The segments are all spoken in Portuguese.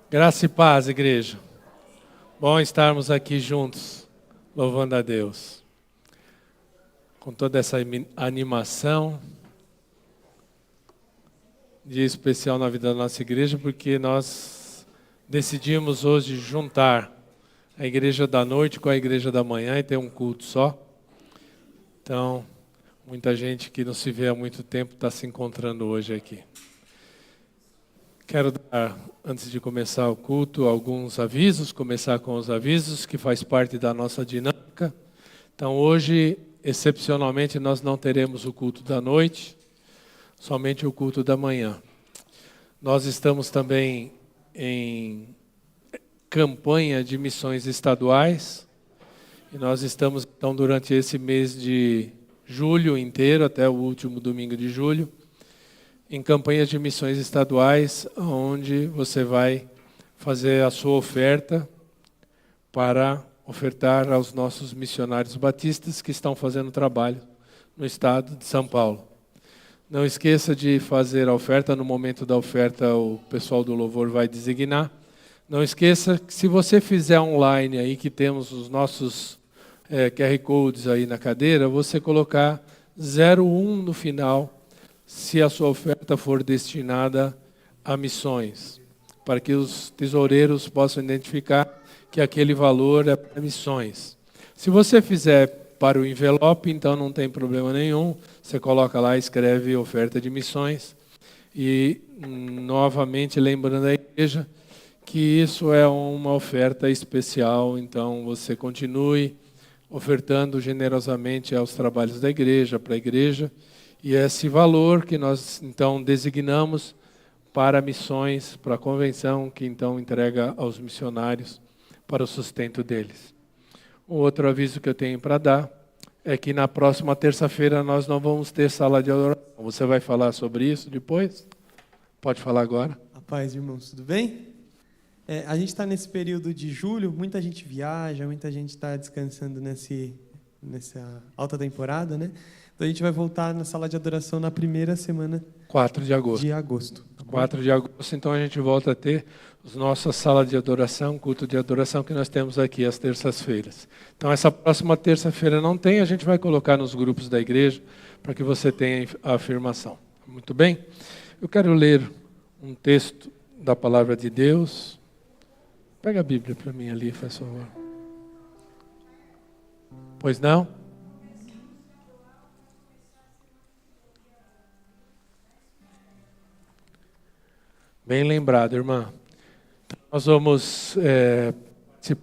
Graça e paz, igreja. Bom estarmos aqui juntos, louvando a Deus. Com toda essa animação, dia especial na vida da nossa igreja, porque nós decidimos hoje juntar a igreja da noite com a igreja da manhã e ter um culto só. Então, muita gente que não se vê há muito tempo está se encontrando hoje aqui. Quero dar, antes de começar o culto, alguns avisos, começar com os avisos, que faz parte da nossa dinâmica. Então, hoje, excepcionalmente, nós não teremos o culto da noite, somente o culto da manhã. Nós estamos também em campanha de missões estaduais, e nós estamos, então, durante esse mês de julho inteiro, até o último domingo de julho, em campanhas de missões estaduais, onde você vai fazer a sua oferta para ofertar aos nossos missionários batistas que estão fazendo trabalho no estado de São Paulo. Não esqueça de fazer a oferta. No momento da oferta, o pessoal do louvor vai designar. Não esqueça que se você fizer online aí, que temos os nossos QR Codes aí na cadeira, você colocar 01 no final, se a sua oferta for destinada a missões, para que os tesoureiros possam identificar que aquele valor é para missões. Se você fizer para o envelope, então não tem problema nenhum, você coloca lá, escreve oferta de missões, e novamente lembrando a igreja que isso é uma oferta especial, então você continue ofertando generosamente aos trabalhos da igreja, para a igreja, e esse valor que nós, então, designamos para missões, para a convenção, que, então, entrega aos missionários para o sustento deles. O outro aviso que eu tenho para dar é que na próxima terça-feira nós não vamos ter sala de adoração. Você vai falar sobre isso depois? Pode falar agora. A paz, irmãos, tudo bem? A gente está nesse período de julho, muita gente viaja, muita gente está descansando nessa alta temporada, né? Então a gente vai voltar na sala de adoração na primeira semana 4 de agosto. 4 de agosto, então a gente volta a ter a nossa sala de adoração, culto de adoração que nós temos aqui às terças-feiras. Então essa próxima terça-feira não tem, a gente vai colocar nos grupos da igreja para que você tenha a afirmação. Muito bem? Eu quero ler um texto da palavra de Deus. Pega a Bíblia para mim ali, faz favor. Pois não? Bem lembrado, irmã. Nós vamos,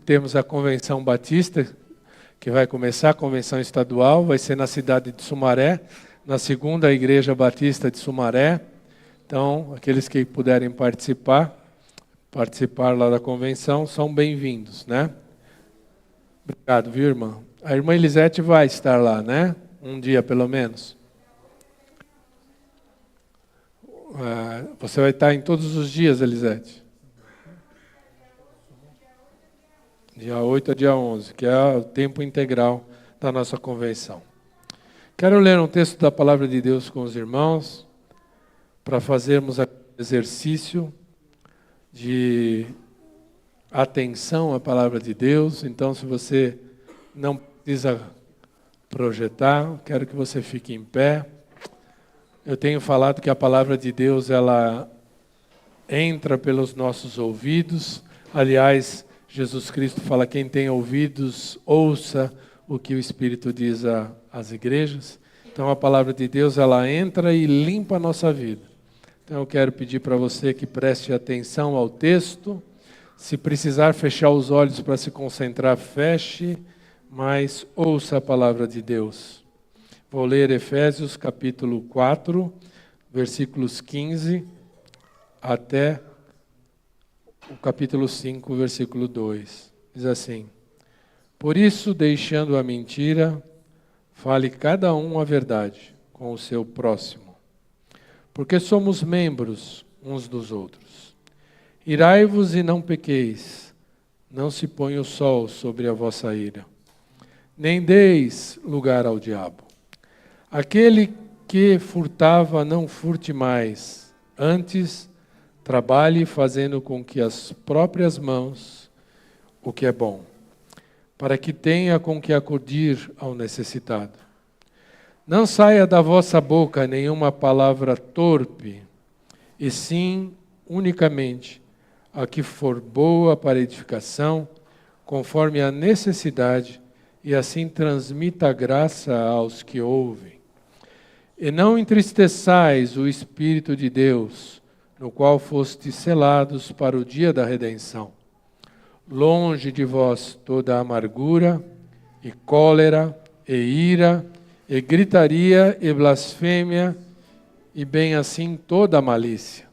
temos a Convenção Batista, que vai começar, a Convenção Estadual, vai ser na cidade de Sumaré, na segunda Igreja Batista de Sumaré. Então, aqueles que puderem participar lá da convenção, são bem-vindos, né? Obrigado, viu, irmã? A irmã Elisete vai estar lá, né? Um dia, pelo menos. Você vai estar em todos os dias, Elisete? Dia 8 a dia 11, que é o tempo integral da nossa convenção. Quero ler um texto da Palavra de Deus com os irmãos, para fazermos o exercício de atenção à Palavra de Deus. Então, se você não precisa projetar, quero que você fique em pé. Eu tenho falado que a palavra de Deus, ela entra pelos nossos ouvidos. Aliás, Jesus Cristo fala, quem tem ouvidos, ouça o que o Espírito diz às igrejas. Então, a palavra de Deus, ela entra e limpa a nossa vida. Então, eu quero pedir para você que preste atenção ao texto. Se precisar fechar os olhos para se concentrar, feche, mas ouça a palavra de Deus. Vou ler Efésios capítulo 4, versículos 15 até o capítulo 5, versículo 2. Diz assim: Por isso, deixando a mentira, fale cada um a verdade com o seu próximo, porque somos membros uns dos outros. Irai-vos e não pequeis, não se ponha o sol sobre a vossa ira, nem deis lugar ao diabo. Aquele que furtava, não furte mais, antes Trabalhe fazendo com que as próprias mãos o que é bom, para que tenha com que acudir ao necessitado. Não saia da vossa boca nenhuma palavra torpe, e sim, unicamente, a que for boa para edificação, conforme a necessidade, e assim transmita a graça aos que ouvem. E não entristeçais o Espírito de Deus, no qual fostes selados para o dia da redenção. Longe de vós toda amargura, e cólera, e ira, e gritaria, e blasfêmia, e bem assim toda malícia.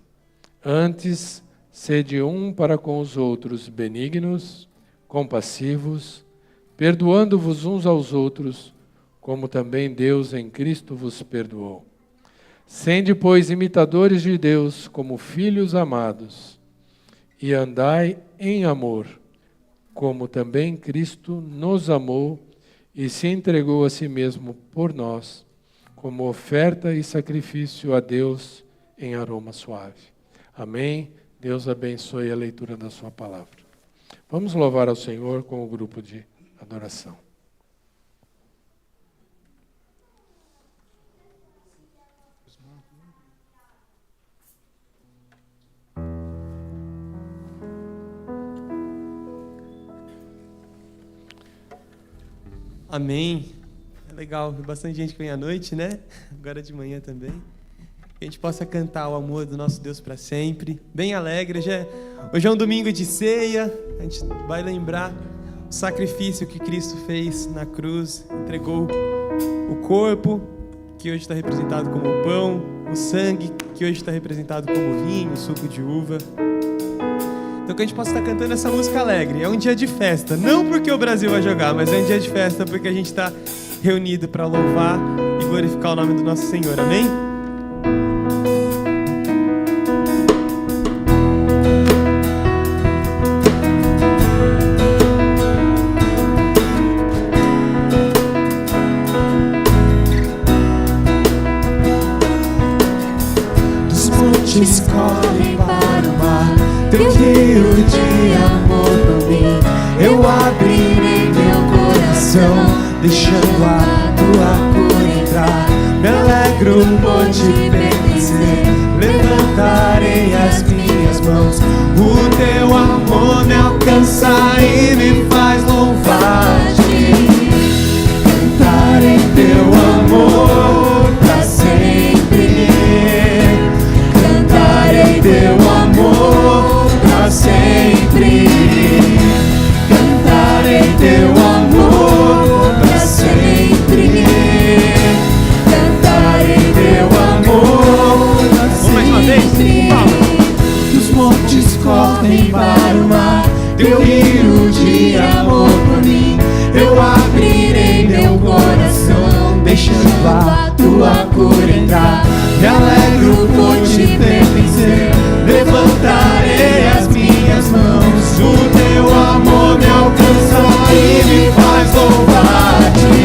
Antes, sede um para com os outros benignos, compassivos, perdoando-vos uns aos outros, como também Deus em Cristo vos perdoou. Sende, pois, imitadores de Deus como filhos amados, e andai em amor, como também Cristo nos amou e se entregou a si mesmo por nós, como oferta e sacrifício a Deus em aroma suave. Amém? Deus abençoe a leitura da sua palavra. Vamos louvar ao Senhor com o grupo de adoração. Amém. É legal, tem bastante gente que vem à noite, né? Agora de manhã também. Que a gente possa cantar o amor do nosso Deus para sempre. Bem alegre. Hoje é um domingo de ceia. A gente vai lembrar o sacrifício que Cristo fez na cruz. Entregou o corpo, que hoje está representado como o pão. O sangue, que hoje está representado como o vinho, o suco de uva. Então que a gente possa estar cantando essa música alegre. É um dia de festa, não porque o Brasil vai jogar, mas é um dia de festa porque a gente está reunido para louvar e glorificar o nome do nosso Senhor. Amém? Dos montes correm para o mar, teu rio de amor por mim. Eu abrirei meu coração, deixando a tua cura entrar. Me alegro por te pertencer, levantarei as minhas mãos. O teu amor me alcança e me faz louvar-te. Cantarei teu amor pra sempre. Cantarei teu amor pra sempre. Cantarei teu amor pra sempre. Cantarei teu amor pra sempre. Mais uma vez? Dos montes correm para o mar, teu rio de amor por mim. Eu abrirei meu coração, deixando a tua cura entrar. Me alegro por te pertencer, levantarei as minhas mãos. O teu amor me alcança e me faz louvar-te.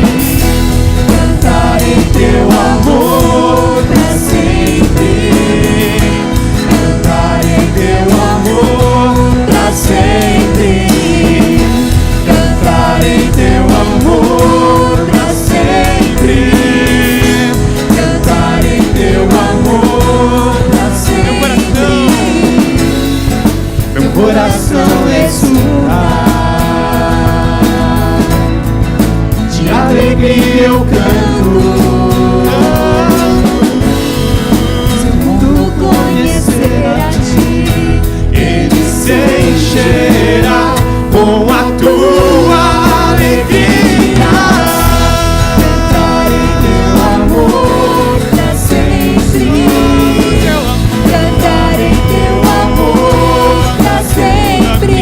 Cantarei teu amor pra sempre. Cantarei teu amor pra sempre. Cantarei teu amor pra sempre. Cantarei teu amor pra sempre. Meu coração exultar, de alegria eu canto. Se o mundo conhecer a ti, ele se encherá com a tua alegria. Cantarei teu amor pra sempre. Cantarei teu amor pra sempre.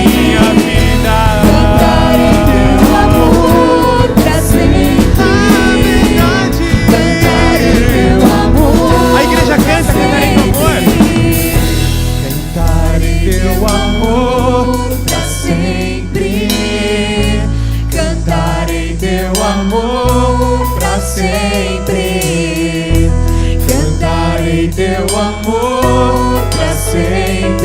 Cantarei teu amor pra sempre. Cantarei teu amor. A igreja canta, cantarei teu amor. Cantarei teu amor pra sempre. Cantarei teu amor pra sempre. Cantarei teu amor pra sempre.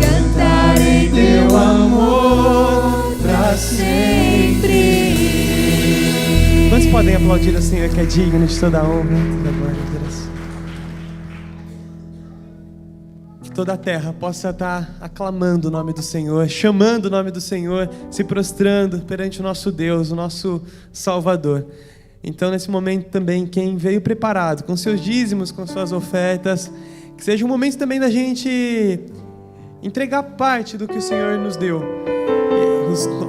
cantarei teu amor pra sempre. Quantos podem aplaudir o Senhor que é digno de toda a honra, toda a glória e adoração? Que toda a terra possa estar aclamando o nome do Senhor, chamando o nome do Senhor, se prostrando perante o nosso Deus, o nosso Salvador. Então, nesse momento também, quem veio preparado, com seus dízimos, com suas ofertas, que seja um momento também da gente entregar parte do que o Senhor nos deu.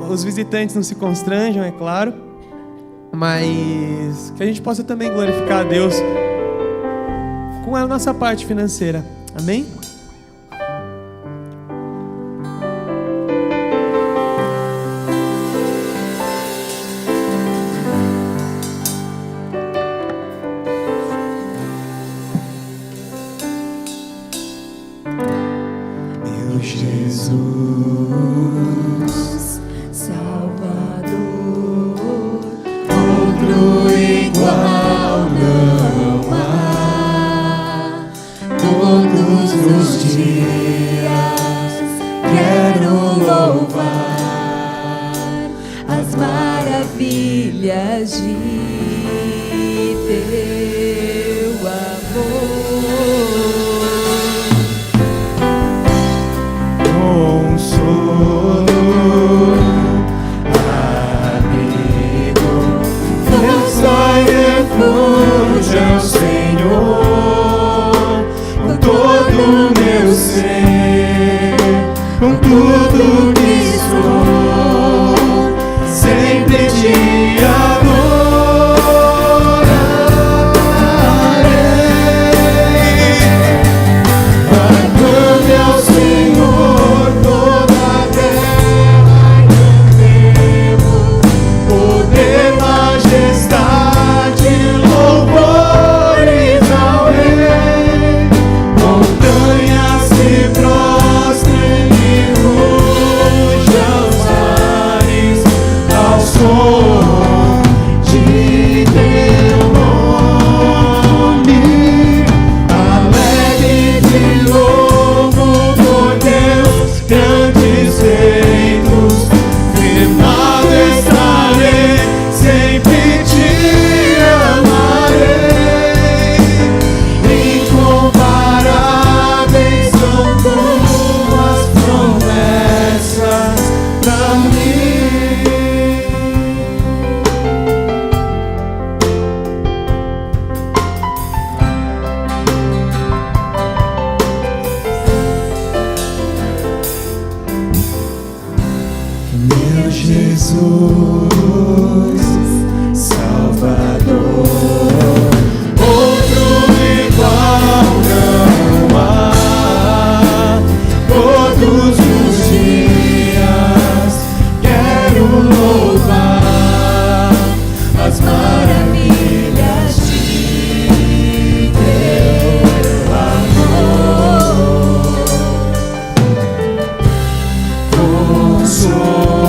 Os visitantes não se constranjam, é claro, mas que a gente possa também glorificar a Deus com a nossa parte financeira. Amém? Jesus, Salvador, outro igual não há. Todos os dias quero louvar as maravilhas de teu amor. Consolo, amigo, força e refúgio ao Senhor, com todo o meu ser, com tudo que sou, sempre te adorarei. Aclame ao Senhor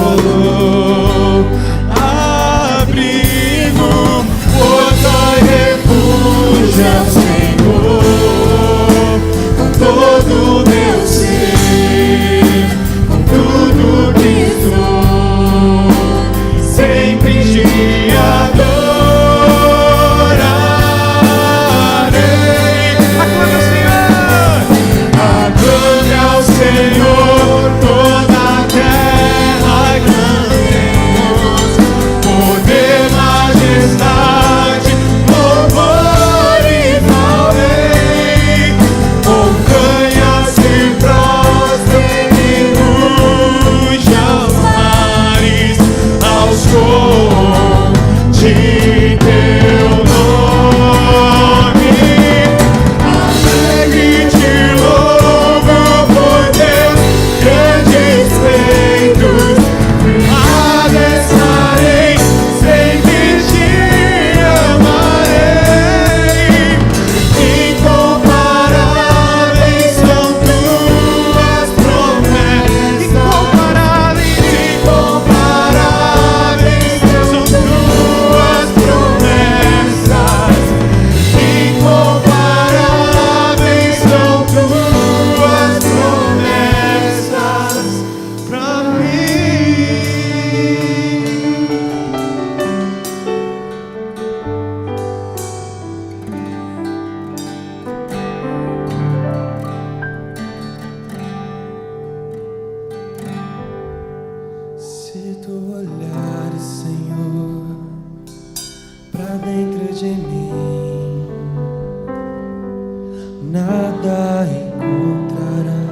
consolo, olhar, Senhor, pra dentro de mim, nada encontrará.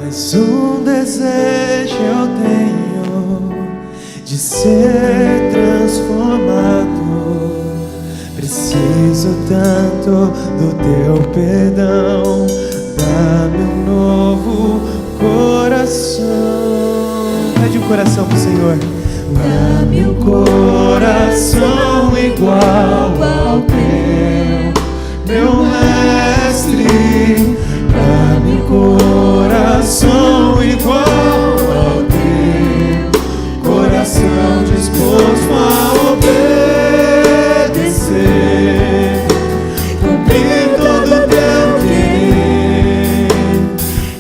Mas um desejo eu tenho de ser transformado. Preciso tanto do teu perdão. Dá-me um novo coração. Pede um coração pro Senhor. Dá-me um coração igual ao teu, meu mestre. Dá-me um coração igual ao teu, coração disposto a obedecer, cumprir todo o teu querer.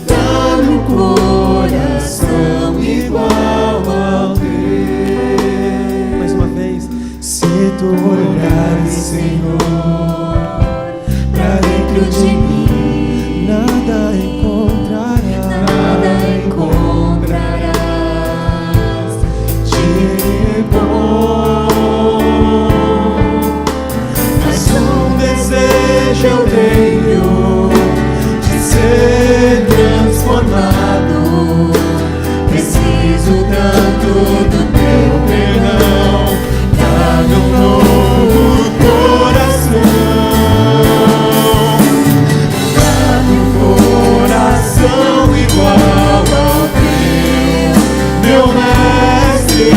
Dá-me um coração igual ao teu. Mais uma vez. Se tu olhares, Senhor, pra dentro de mim, nada encontrarás de bom. Mas um desejo eu tenho de ser transformado. Preciso tanto do teu perdão. Dá-me um novo coração. Igual ao teu, meu mestre.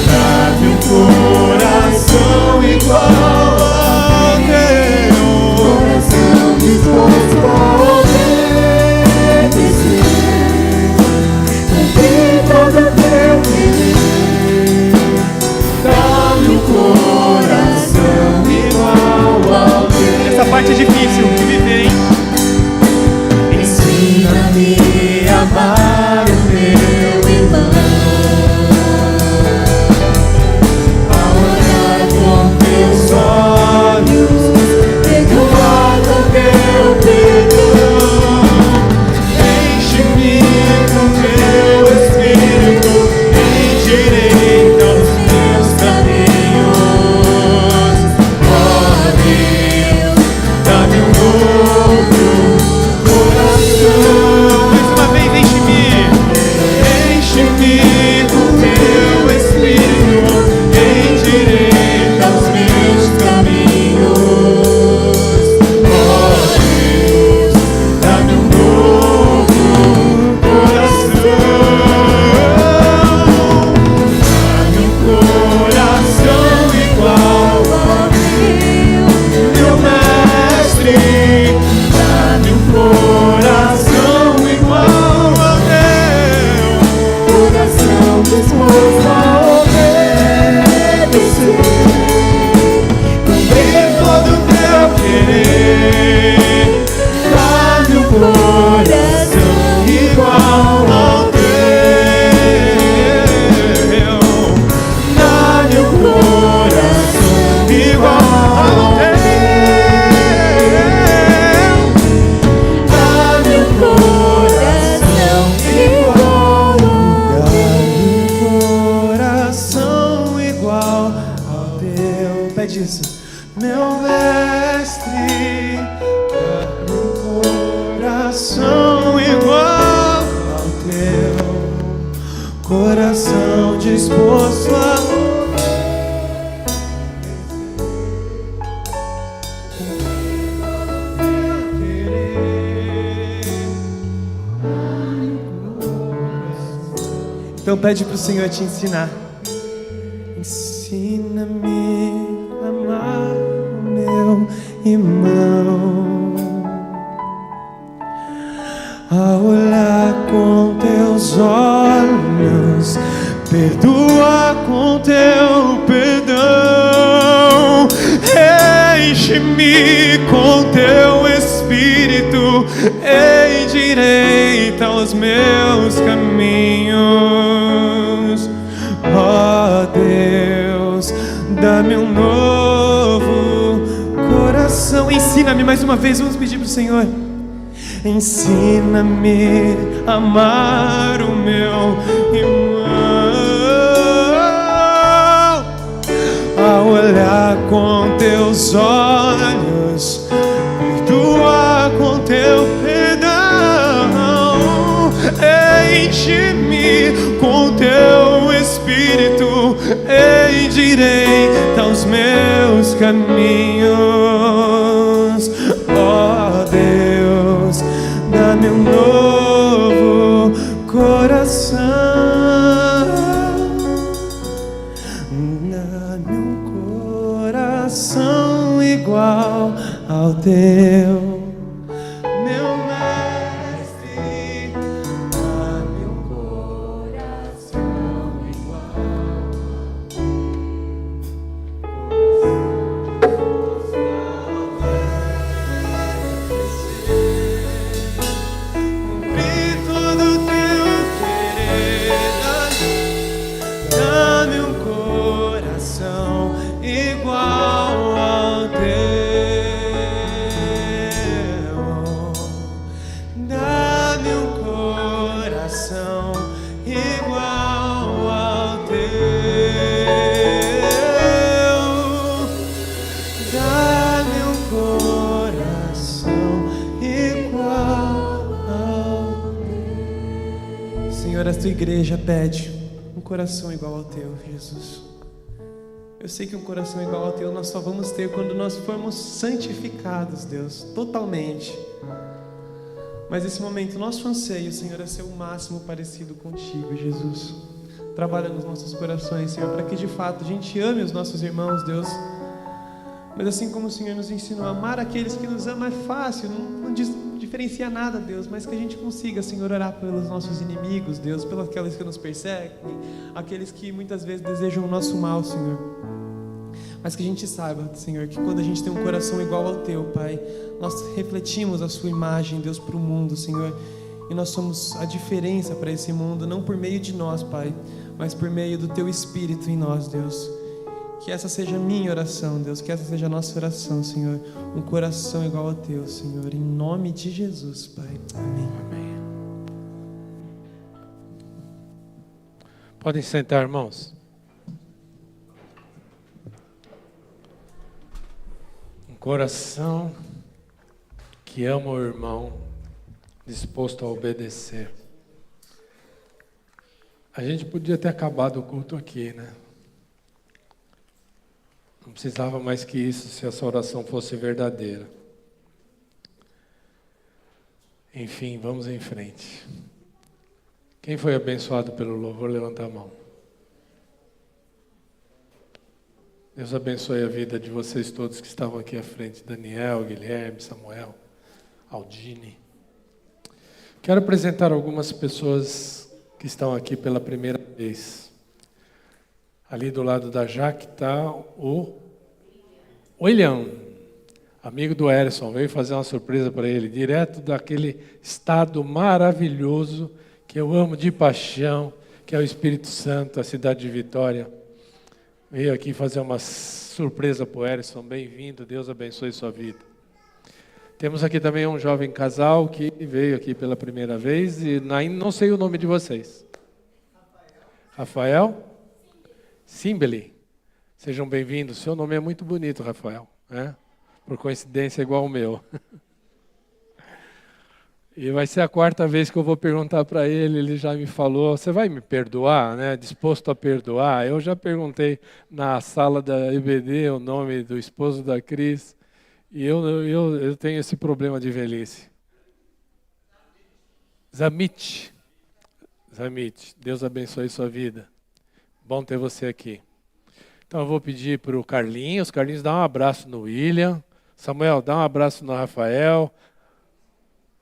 Dá-me um coração igual ao teu, coração disposto a obedecer, cumprir todo o teu querer. Dá-me um coração igual ao teu. Essa parte é difícil de viver, hein? Ensina-me a amar o meu irmão, a olhar com teus olhos, perdoar com teu perdão. Enche-me com teu Espírito, endireita os meus caminhos. Ó Deus, dá-me um novo coração. Mais uma vez, enche-me com teu Espírito, endireita os meus caminhos. Ó Deus, dá-me um novo coração. Dá-me um coração igual ao teu, meu mestre. Dá-me um coração igual ao teu, coração disposto a obedecer, cumprir todo o teu querer. Dá-me um coração igual ao teu, dá-me um coração igual ao teu. Dá-me um coração igual. Dá-me um coração igual ao teu. Pede isso. Meu mestre, dá-me um coração igual ao teu, coração disposto a Então pede para o Senhor te ensinar. Ensina-me a amar o meu irmão, a olhar com teus olhos, perdoa com teu perdão. Enche-me com teu Espírito, endireita os meus caminhos. Ó Deus, dá-me um novo coração. Ensina-me mais uma vez, vamos pedir para o Senhor. ensina-me a amar o meu irmão, a olhar com teus olhos, perdoar com teu perdão, enche-me com teu Espírito, endireita os meus caminhos. Ó Deus, dá-me um novo coração, dá-me um coração igual ao teu. Senhor, a tua igreja pede um coração igual ao teu, Jesus. Eu sei que um coração igual ao teu nós só vamos ter quando nós formos santificados, Deus, totalmente. Mas nesse momento, nosso anseio, Senhor, é ser o máximo parecido contigo, Jesus. Trabalha nos nossos corações, Senhor, para que de fato a gente ame os nossos irmãos, Deus. Mas assim como o Senhor nos ensinou a amar aqueles que nos amam é fácil, não diferencia nada, Deus, mas que a gente consiga, Senhor, orar pelos nossos inimigos, Deus, pelos aqueles que nos perseguem, aqueles que muitas vezes desejam o nosso mal, Senhor. Mas que a gente saiba, Senhor, que quando a gente tem um coração igual ao teu, Pai, nós refletimos a sua imagem, Deus, para o mundo, Senhor, e nós somos a diferença para esse mundo, não por meio de nós, Pai, mas por meio do teu Espírito em nós, Deus. Que essa seja a minha oração, Deus, que essa seja a nossa oração, Senhor, um coração igual ao teu, Senhor, em nome de Jesus, Pai. Amém. Amém. Podem sentar, irmãos. Um coração que ama o irmão, disposto a obedecer. A gente podia ter acabado o culto aqui, né? Não precisava mais que isso se essa oração fosse verdadeira. Enfim, vamos em frente. Quem foi abençoado pelo louvor, levanta a mão. Deus abençoe a vida de vocês todos que estavam aqui à frente. Daniel, Guilherme, Samuel, Aldine. Quero apresentar algumas pessoas que estão aqui pela primeira vez. Ali do lado da Jaque está o William, amigo do Erison. Veio fazer uma surpresa para ele, direto daquele estado maravilhoso que eu amo de paixão, que é o Espírito Santo, a cidade de Vitória. Veio aqui fazer uma surpresa para o Erison. Bem-vindo, Deus abençoe sua vida. Temos aqui também um jovem casal que veio aqui pela primeira vez e não sei o nome de vocês. Rafael? Simbeli, sejam bem-vindos. Seu nome é muito bonito, Rafael, né? Por coincidência, igual o meu. E vai ser a quarta vez que eu vou perguntar para ele. Ele já me falou: você vai me perdoar, né? Disposto a perdoar? Eu já perguntei na sala da EBD o nome do esposo da Cris. E eu tenho esse problema de velhice. Zamit. Deus abençoe sua vida. Bom ter você aqui. Então eu vou pedir para o Carlinhos. Carlinhos, dá um abraço no William. Samuel, dá um abraço no Rafael.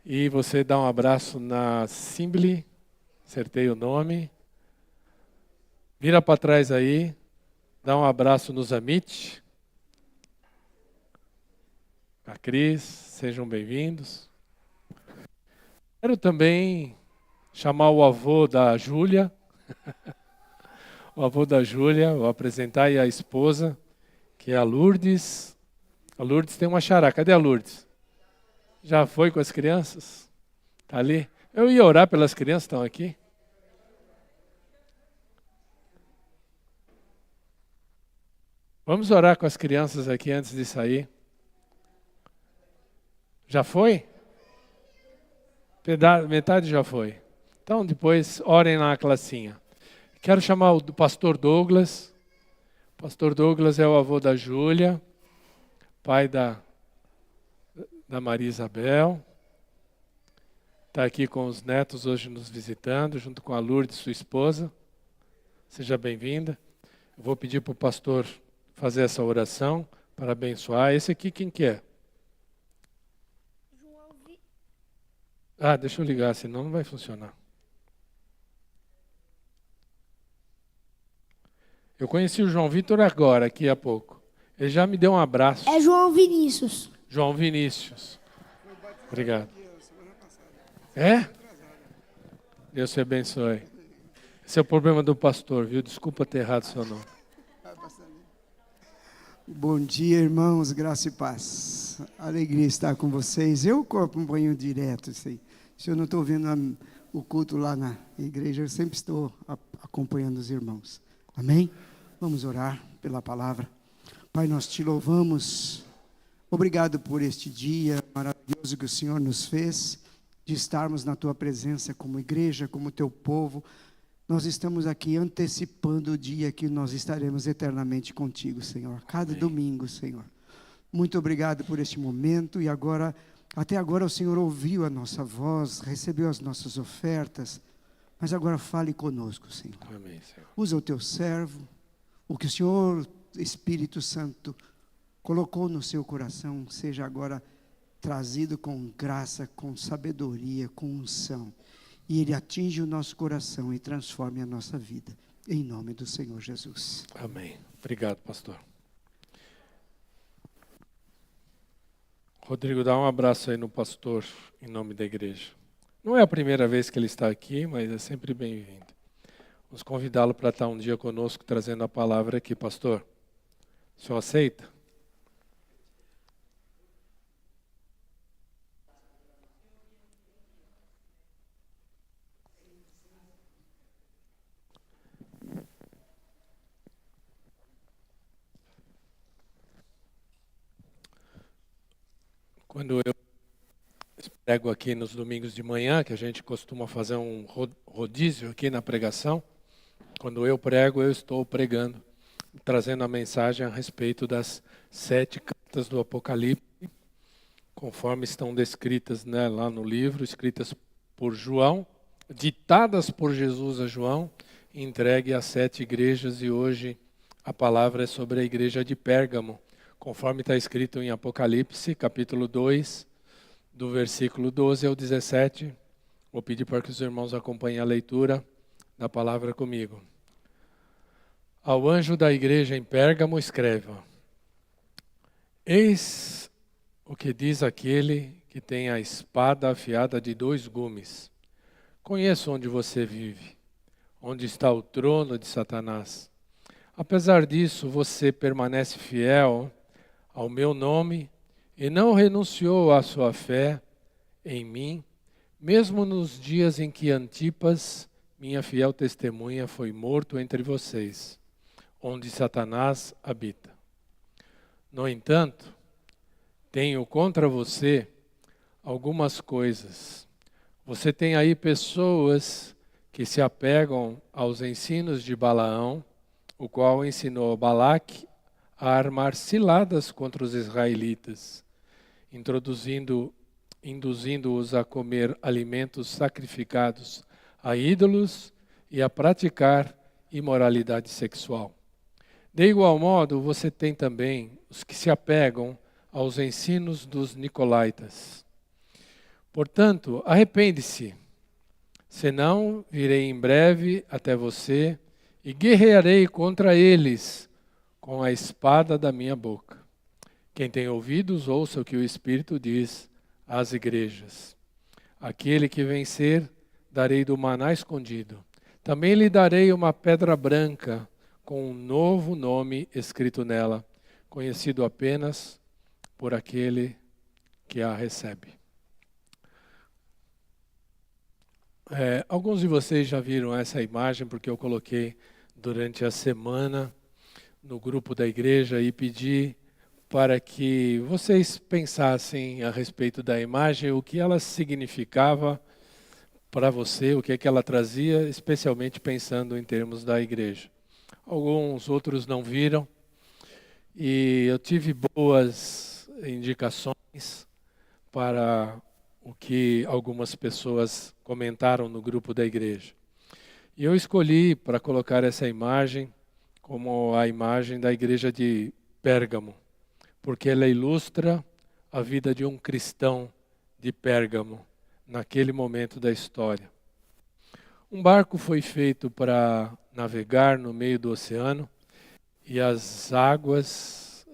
E você dá um abraço na Simbli. Acertei o nome. Vira para trás aí. Dá um abraço no Zamit. A Cris, sejam bem-vindos. Quero também chamar o avô da Júlia. O avô da Júlia, vou apresentar aí a esposa, que é a Lourdes. A Lourdes tem uma xará. Cadê a Lourdes? Já foi com as crianças? Está ali? Eu ia orar pelas crianças que estão aqui. Vamos orar com as crianças aqui antes de sair. Já foi? Metade já foi. Então depois orem na classinha. Quero chamar o pastor Douglas. O pastor Douglas é o avô da Júlia, pai da Maria Isabel. Está aqui com os netos hoje nos visitando, junto com a Lourdes, sua esposa. Seja bem-vinda. Eu vou pedir para o pastor fazer essa oração para abençoar. Esse aqui quem que é? Deixa eu ligar, senão não vai funcionar. Eu conheci o João Vitor agora, aqui há pouco. Ele já me deu um abraço. É João Vinícius. João Vinícius. Obrigado. É? Deus te abençoe. Esse é o problema do pastor, viu? Desculpa ter errado seu nome. Bom dia, irmãos, graça e paz. Alegria estar com vocês. Eu acompanho direto isso aí. Se eu não estou vendo o culto lá na igreja, eu sempre estou acompanhando os irmãos. Amém? Vamos orar pela palavra. Pai, nós te louvamos. Obrigado por este dia maravilhoso que o Senhor nos fez, de estarmos na tua presença como igreja, como teu povo. Nós estamos aqui antecipando o dia que nós estaremos eternamente contigo, Senhor. Cada domingo, Senhor. Muito obrigado por este momento. E agora, até agora o Senhor ouviu a nossa voz, recebeu as nossas ofertas. Mas agora fale conosco, Senhor. Amém, Senhor. Usa o teu servo, o que o Senhor, Espírito Santo, colocou no seu coração, seja agora trazido com graça, com sabedoria, com unção. E ele atinge o nosso coração e transforme a nossa vida. Em nome do Senhor Jesus. Amém. Obrigado, pastor. Rodrigo, dá um abraço aí no pastor, em nome da igreja. Não é a primeira vez que ele está aqui, mas é sempre bem-vindo. Vamos convidá-lo para estar um dia conosco, trazendo a palavra aqui, pastor. O senhor aceita? Quando eu prego aqui nos domingos de manhã, que a gente costuma fazer um rodízio aqui na pregação, quando eu prego, eu estou pregando, trazendo a mensagem a respeito das 7 cartas do Apocalipse, conforme estão descritas, né, lá no livro, escritas por João, ditadas por Jesus a João, entregue às 7 igrejas, e hoje a palavra é sobre a igreja de Pérgamo, conforme está escrito em Apocalipse, capítulo 2, do versículo 12 ao 17. Vou pedir para que os irmãos acompanhem a leitura da palavra comigo. Ao anjo da igreja em Pérgamo escreva: Eis o que diz aquele que tem a espada afiada de 2 gumes. Conheço onde você vive, onde está o trono de Satanás. Apesar disso, você permanece fiel ao meu nome e não renunciou à sua fé em mim, mesmo nos dias em que Antipas, minha fiel testemunha, foi morto entre vocês, onde Satanás habita. No entanto, tenho contra você algumas coisas. Você tem aí pessoas que se apegam aos ensinos de Balaão, o qual ensinou Balaque a armar ciladas contra os israelitas, induzindo-os a comer alimentos sacrificados a ídolos e a praticar imoralidade sexual. De igual modo, você tem também os que se apegam aos ensinos dos nicolaítas. Portanto, arrepende-se, senão virei em breve até você e guerrearei contra eles com a espada da minha boca. Quem tem ouvidos, ouça o que o Espírito diz às igrejas. Aquele que vencer, darei do maná escondido. Também lhe darei uma pedra branca com um novo nome escrito nela, conhecido apenas por aquele que a recebe. Alguns de vocês já viram essa imagem, porque eu coloquei durante a semana no grupo da igreja e pedi para que vocês pensassem a respeito da imagem, o que ela significava para você, o que é que ela trazia, especialmente pensando em termos da igreja. Alguns outros não viram, e eu tive boas indicações para o que algumas pessoas comentaram no grupo da igreja. E eu escolhi para colocar essa imagem como a imagem da igreja de Pérgamo, porque ela ilustra a vida de um cristão de Pérgamo, naquele momento da história. Um barco foi feito para navegar no meio do oceano, e as águas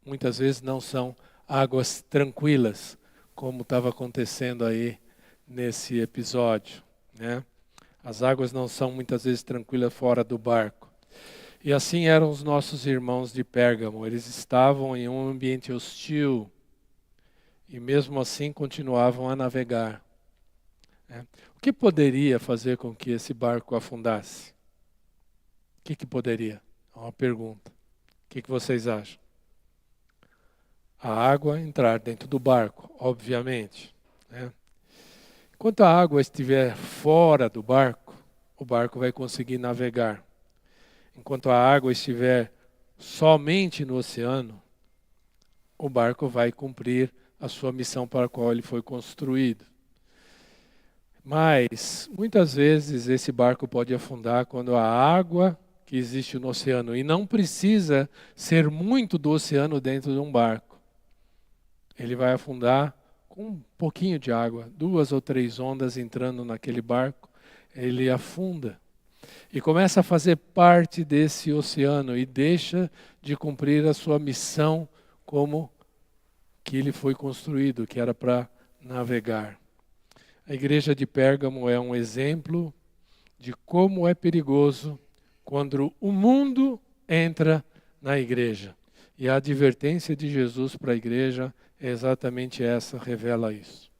muitas vezes não são águas tranquilas, como estava acontecendo aí nesse episódio, né? As águas não são muitas vezes tranquilas fora do barco. E assim eram os nossos irmãos de Pérgamo. Eles estavam em um ambiente hostil e mesmo assim continuavam a navegar, né? O que poderia fazer com que esse barco afundasse? O que poderia? É uma pergunta. O que vocês acham? A água entrar dentro do barco, obviamente, né? Enquanto a água estiver fora do barco, o barco vai conseguir navegar. Enquanto a água estiver somente no oceano, o barco vai cumprir a sua missão para a qual ele foi construído. Mas, muitas vezes, esse barco pode afundar quando a água que existe no oceano, e não precisa ser muito do oceano dentro de um barco. Ele vai afundar com um pouquinho de água, 2 ou 3 ondas entrando naquele barco, ele afunda e começa a fazer parte desse oceano e deixa de cumprir a sua missão como que ele foi construído, que era para navegar. A igreja de Pérgamo é um exemplo de como é perigoso quando o mundo entra na igreja. E a advertência de Jesus para a igreja é exatamente essa, revela isso.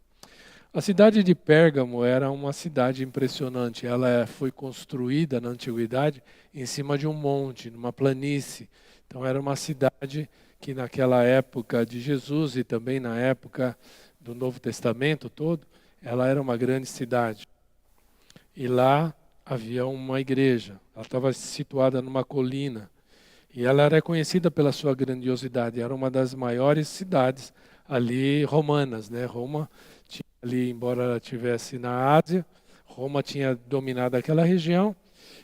A cidade de Pérgamo era uma cidade impressionante. Ela foi construída na antiguidade em cima de um monte, numa planície. Então era uma cidade que naquela época de Jesus e também na época do Novo Testamento todo, ela era uma grande cidade. E lá havia uma igreja. Ela estava situada numa colina. E ela era conhecida pela sua grandiosidade. Era uma das maiores cidades ali romanas, né? Roma tinha ali, embora ela estivesse na Ásia, Roma tinha dominado aquela região.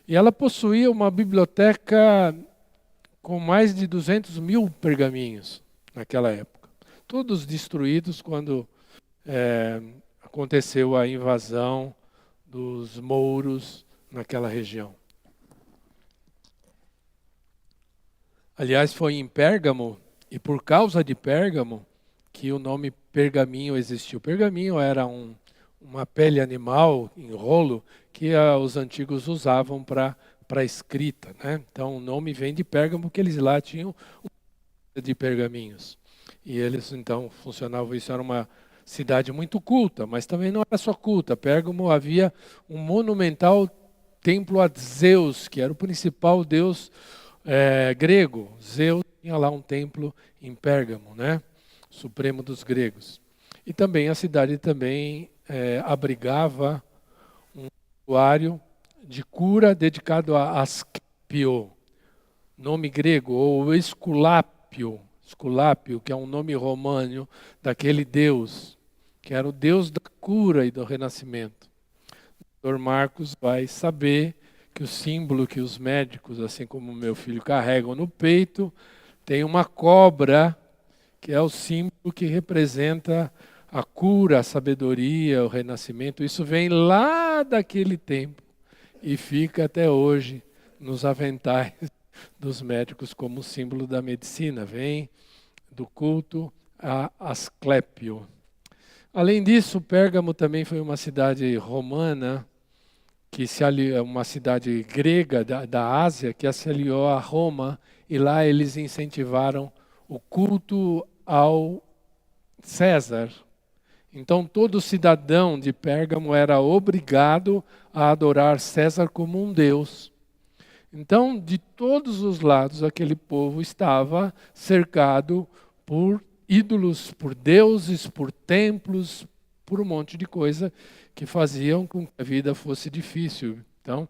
E ela possuía uma biblioteca com mais de 200 mil pergaminhos naquela época. Todos destruídos quando aconteceu a invasão dos mouros naquela região. Aliás, foi em Pérgamo, e por causa de Pérgamo, que o nome pergaminho existiu. Pergaminho era uma pele animal em rolo que os antigos usavam para escrita, né? Então o nome vem de Pérgamo, porque eles lá tinham de pergaminhos. E eles então funcionavam, isso era uma cidade muito culta, mas também não era só culta. Pérgamo havia um monumental templo a Zeus, que era o principal deus grego. Zeus tinha lá um templo em Pérgamo, né? Supremo dos gregos. E também a cidade também abrigava um santuário de cura dedicado a Asclepio, nome grego, ou Esculápio, que é um nome romano daquele deus, que era o deus da cura e do renascimento. O Dr. Marcos vai saber que o símbolo que os médicos, assim como meu filho, carregam no peito, tem uma cobra, que é o símbolo que representa a cura, a sabedoria, o renascimento. Isso vem lá daquele tempo e fica até hoje nos aventais dos médicos como símbolo da medicina. Vem do culto a Asclépio. Além disso, Pérgamo também foi uma cidade romana, que se aliou, uma cidade grega da Ásia, que se aliou a Roma, e lá eles incentivaram o culto ao César. Então todo cidadão de Pérgamo era obrigado a adorar César como um deus. Então, de todos os lados, aquele povo estava cercado por ídolos, por deuses, por templos, por um monte de coisa que faziam com que a vida fosse difícil. Então,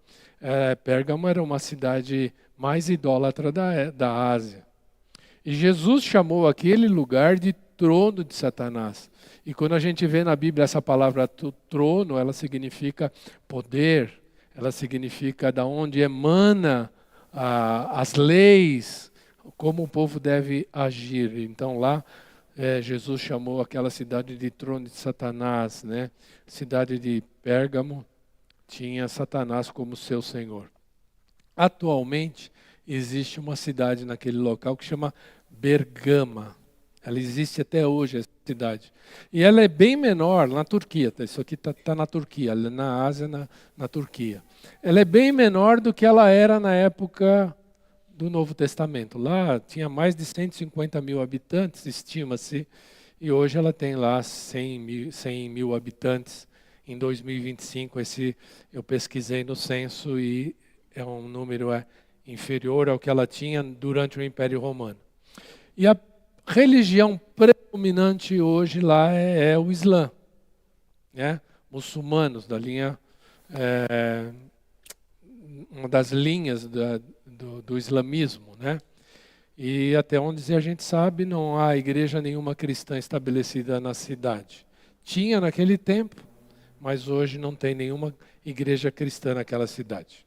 Pérgamo era uma cidade mais idólatra da Ásia. E Jesus chamou aquele lugar de trono de Satanás. E quando a gente vê na Bíblia essa palavra trono, ela significa poder, ela significa da onde emana as leis, como o povo deve agir. Então lá Jesus chamou aquela cidade de trono de Satanás, né? Cidade de Pérgamo tinha Satanás como seu senhor. Atualmente existe uma cidade naquele local que chama Bergama. Ela existe até hoje, essa cidade. E ela é bem menor na Turquia. Isso aqui está na Turquia, na Ásia, na Turquia. Ela é bem menor do que ela era na época do Novo Testamento. Lá tinha mais de 150 mil habitantes, estima-se, e hoje ela tem lá 100 mil habitantes. Em 2025, eu pesquisei no censo e é um número inferior ao que ela tinha durante o Império Romano. E a religião predominante hoje lá é o Islã, né? Muçulmanos, da linha, uma das linhas do islamismo, né? E até onde a gente sabe, não há igreja nenhuma cristã estabelecida na cidade. Tinha naquele tempo, mas hoje não tem nenhuma igreja cristã naquela cidade.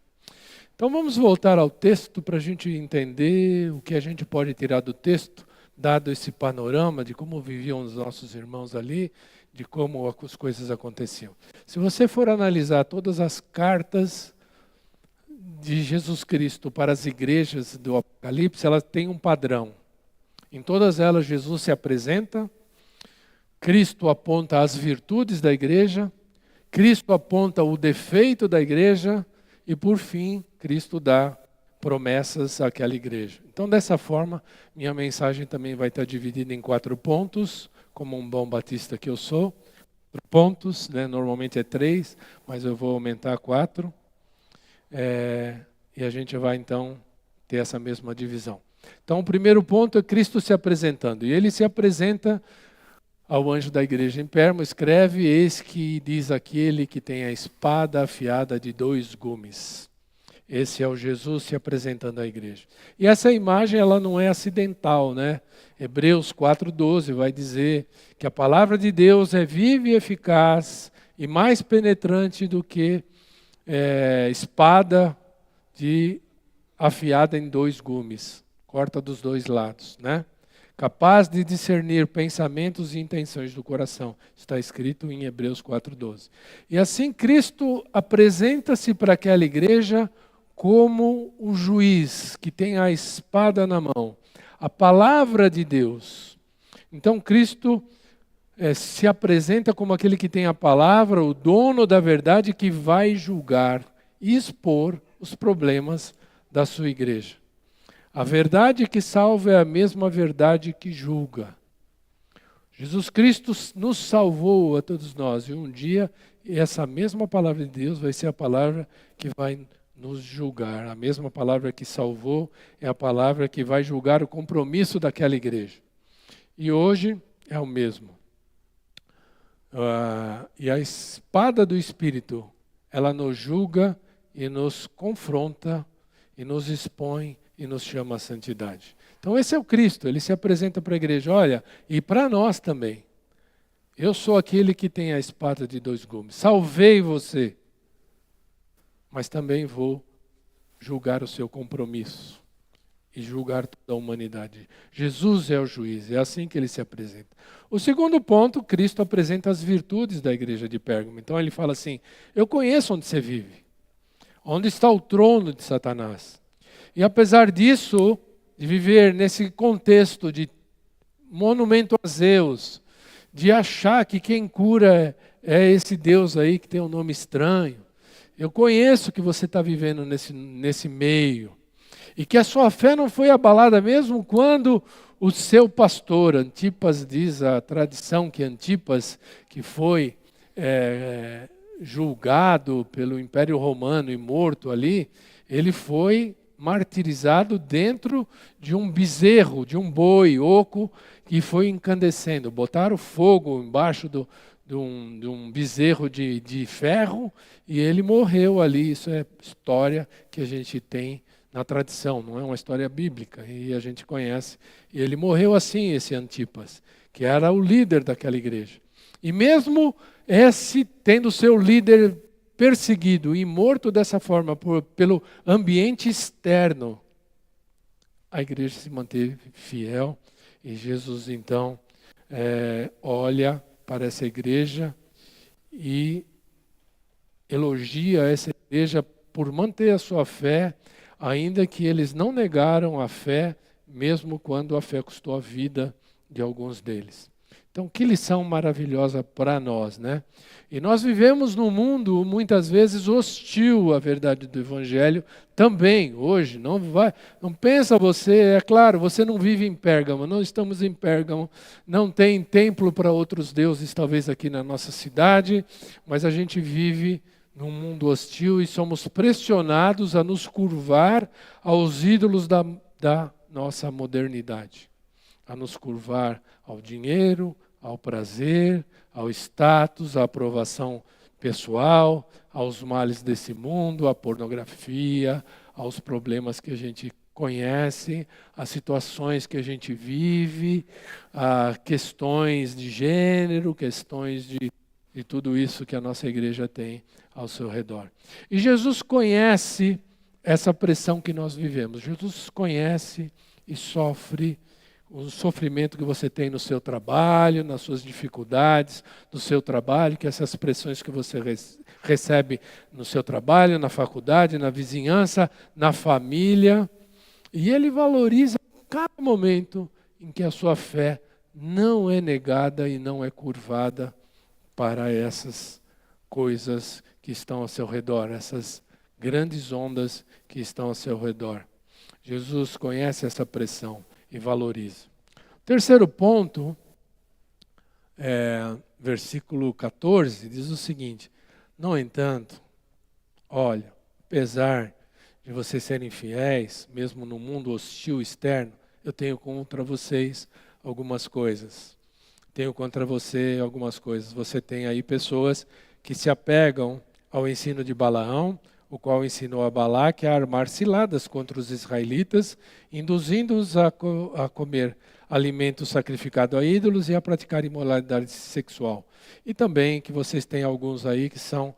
Então vamos voltar ao texto para a gente entender o que a gente pode tirar do texto, dado esse panorama de como viviam os nossos irmãos ali, de como as coisas aconteciam. Se você for analisar todas as cartas de Jesus Cristo para as igrejas do Apocalipse, elas têm um padrão. Em todas elas, Jesus se apresenta, Cristo aponta as virtudes da igreja, Cristo aponta o defeito da igreja e, por fim, Cristo dá promessas àquela igreja. Então, dessa forma, minha mensagem também vai estar dividida em 4 pontos, como um bom batista que eu sou. 4 pontos, né? Normalmente é 3, mas eu vou aumentar a 4. E a gente vai, então, ter essa mesma divisão. Então, o primeiro ponto é Cristo se apresentando. E ele se apresenta ao anjo da igreja em Pérgamo, escreve: eis que diz aquele que tem a espada afiada de 2 gumes. Esse é o Jesus se apresentando à igreja. E essa imagem, ela não é acidental, né? Hebreus 4:12 vai dizer que a palavra de Deus é viva e eficaz e mais penetrante do que espada afiada em 2 gumes. Corta dos 2 lados, né? Capaz de discernir pensamentos e intenções do coração. Está escrito em Hebreus 4:12. E assim Cristo apresenta-se para aquela igreja como um juiz que tem a espada na mão, a palavra de Deus. Então Cristo se apresenta como aquele que tem a palavra, o dono da verdade, que vai julgar e expor os problemas da sua igreja. A verdade que salva é a mesma verdade que julga. Jesus Cristo nos salvou a todos nós, e um dia essa mesma palavra de Deus vai ser a palavra que vai nos julgar. A mesma palavra que salvou é a palavra que vai julgar o compromisso daquela igreja. E hoje é o mesmo. E a espada do Espírito, ela nos julga e nos confronta e nos expõe e nos chama à santidade. Então esse é o Cristo, ele se apresenta para a igreja, olha, e para nós também. Eu sou aquele que tem a espada de 2 gumes. Salvei você, mas também vou julgar o seu compromisso e julgar toda a humanidade. Jesus é o juiz, é assim que ele se apresenta. O segundo ponto, Cristo apresenta as virtudes da igreja de Pérgamo. Então ele fala assim: eu conheço onde você vive, onde está o trono de Satanás. E apesar disso, de viver nesse contexto de monumento a Zeus, de achar que quem cura é esse Deus aí que tem um nome estranho, eu conheço que você está vivendo nesse meio. E que a sua fé não foi abalada mesmo quando o seu pastor. Antipas diz a tradição que Antipas, que foi julgado pelo Império Romano e morto ali, ele foi martirizado dentro de um bezerro, de um boi oco, que foi incandescendo. Botaram fogo embaixo de um bezerro de ferro e ele morreu ali. Isso é história que a gente tem na tradição, não é uma história bíblica, e a gente conhece. E ele morreu assim, esse Antipas, que era o líder daquela igreja. E mesmo esse tendo seu líder perseguido e morto dessa forma pelo ambiente externo, a igreja se manteve fiel. E Jesus então olha para essa igreja e elogia essa igreja por manter a sua fé, ainda que eles não negaram a fé, mesmo quando a fé custou a vida de alguns deles. Então, que lição maravilhosa para nós, né? E nós vivemos num mundo muitas vezes hostil à verdade do Evangelho também, hoje. Não pensa você, é claro, você não vive em Pérgamo, não estamos em Pérgamo, não tem templo para outros deuses talvez aqui na nossa cidade, mas a gente vive num mundo hostil e somos pressionados a nos curvar aos ídolos da nossa modernidade, a nos curvar ao dinheiro, ao prazer, ao status, à aprovação pessoal, aos males desse mundo, à pornografia, aos problemas que a gente conhece, às situações que a gente vive, a questões de gênero, questões de tudo isso que a nossa igreja tem ao seu redor. E Jesus conhece essa pressão que nós vivemos. Jesus conhece e sofre o sofrimento que você tem no seu trabalho, nas suas dificuldades no seu trabalho, que essas pressões que você recebe no seu trabalho, na faculdade, na vizinhança, na família. E Ele valoriza cada momento em que a sua fé não é negada e não é curvada para essas coisas que estão ao seu redor, essas grandes ondas que estão ao seu redor. Jesus conhece essa pressão e valoriza. Terceiro ponto, versículo 14, diz o seguinte: no entanto, olha, apesar de vocês serem fiéis, mesmo no mundo hostil externo, eu tenho contra vocês algumas coisas. Tenho contra você algumas coisas. Você tem aí pessoas que se apegam ao ensino de Balaão, o qual ensinou a Balaque a armar ciladas contra os israelitas, induzindo-os a comer alimento sacrificado a ídolos e a praticar imoralidade sexual. E também que vocês têm alguns aí que são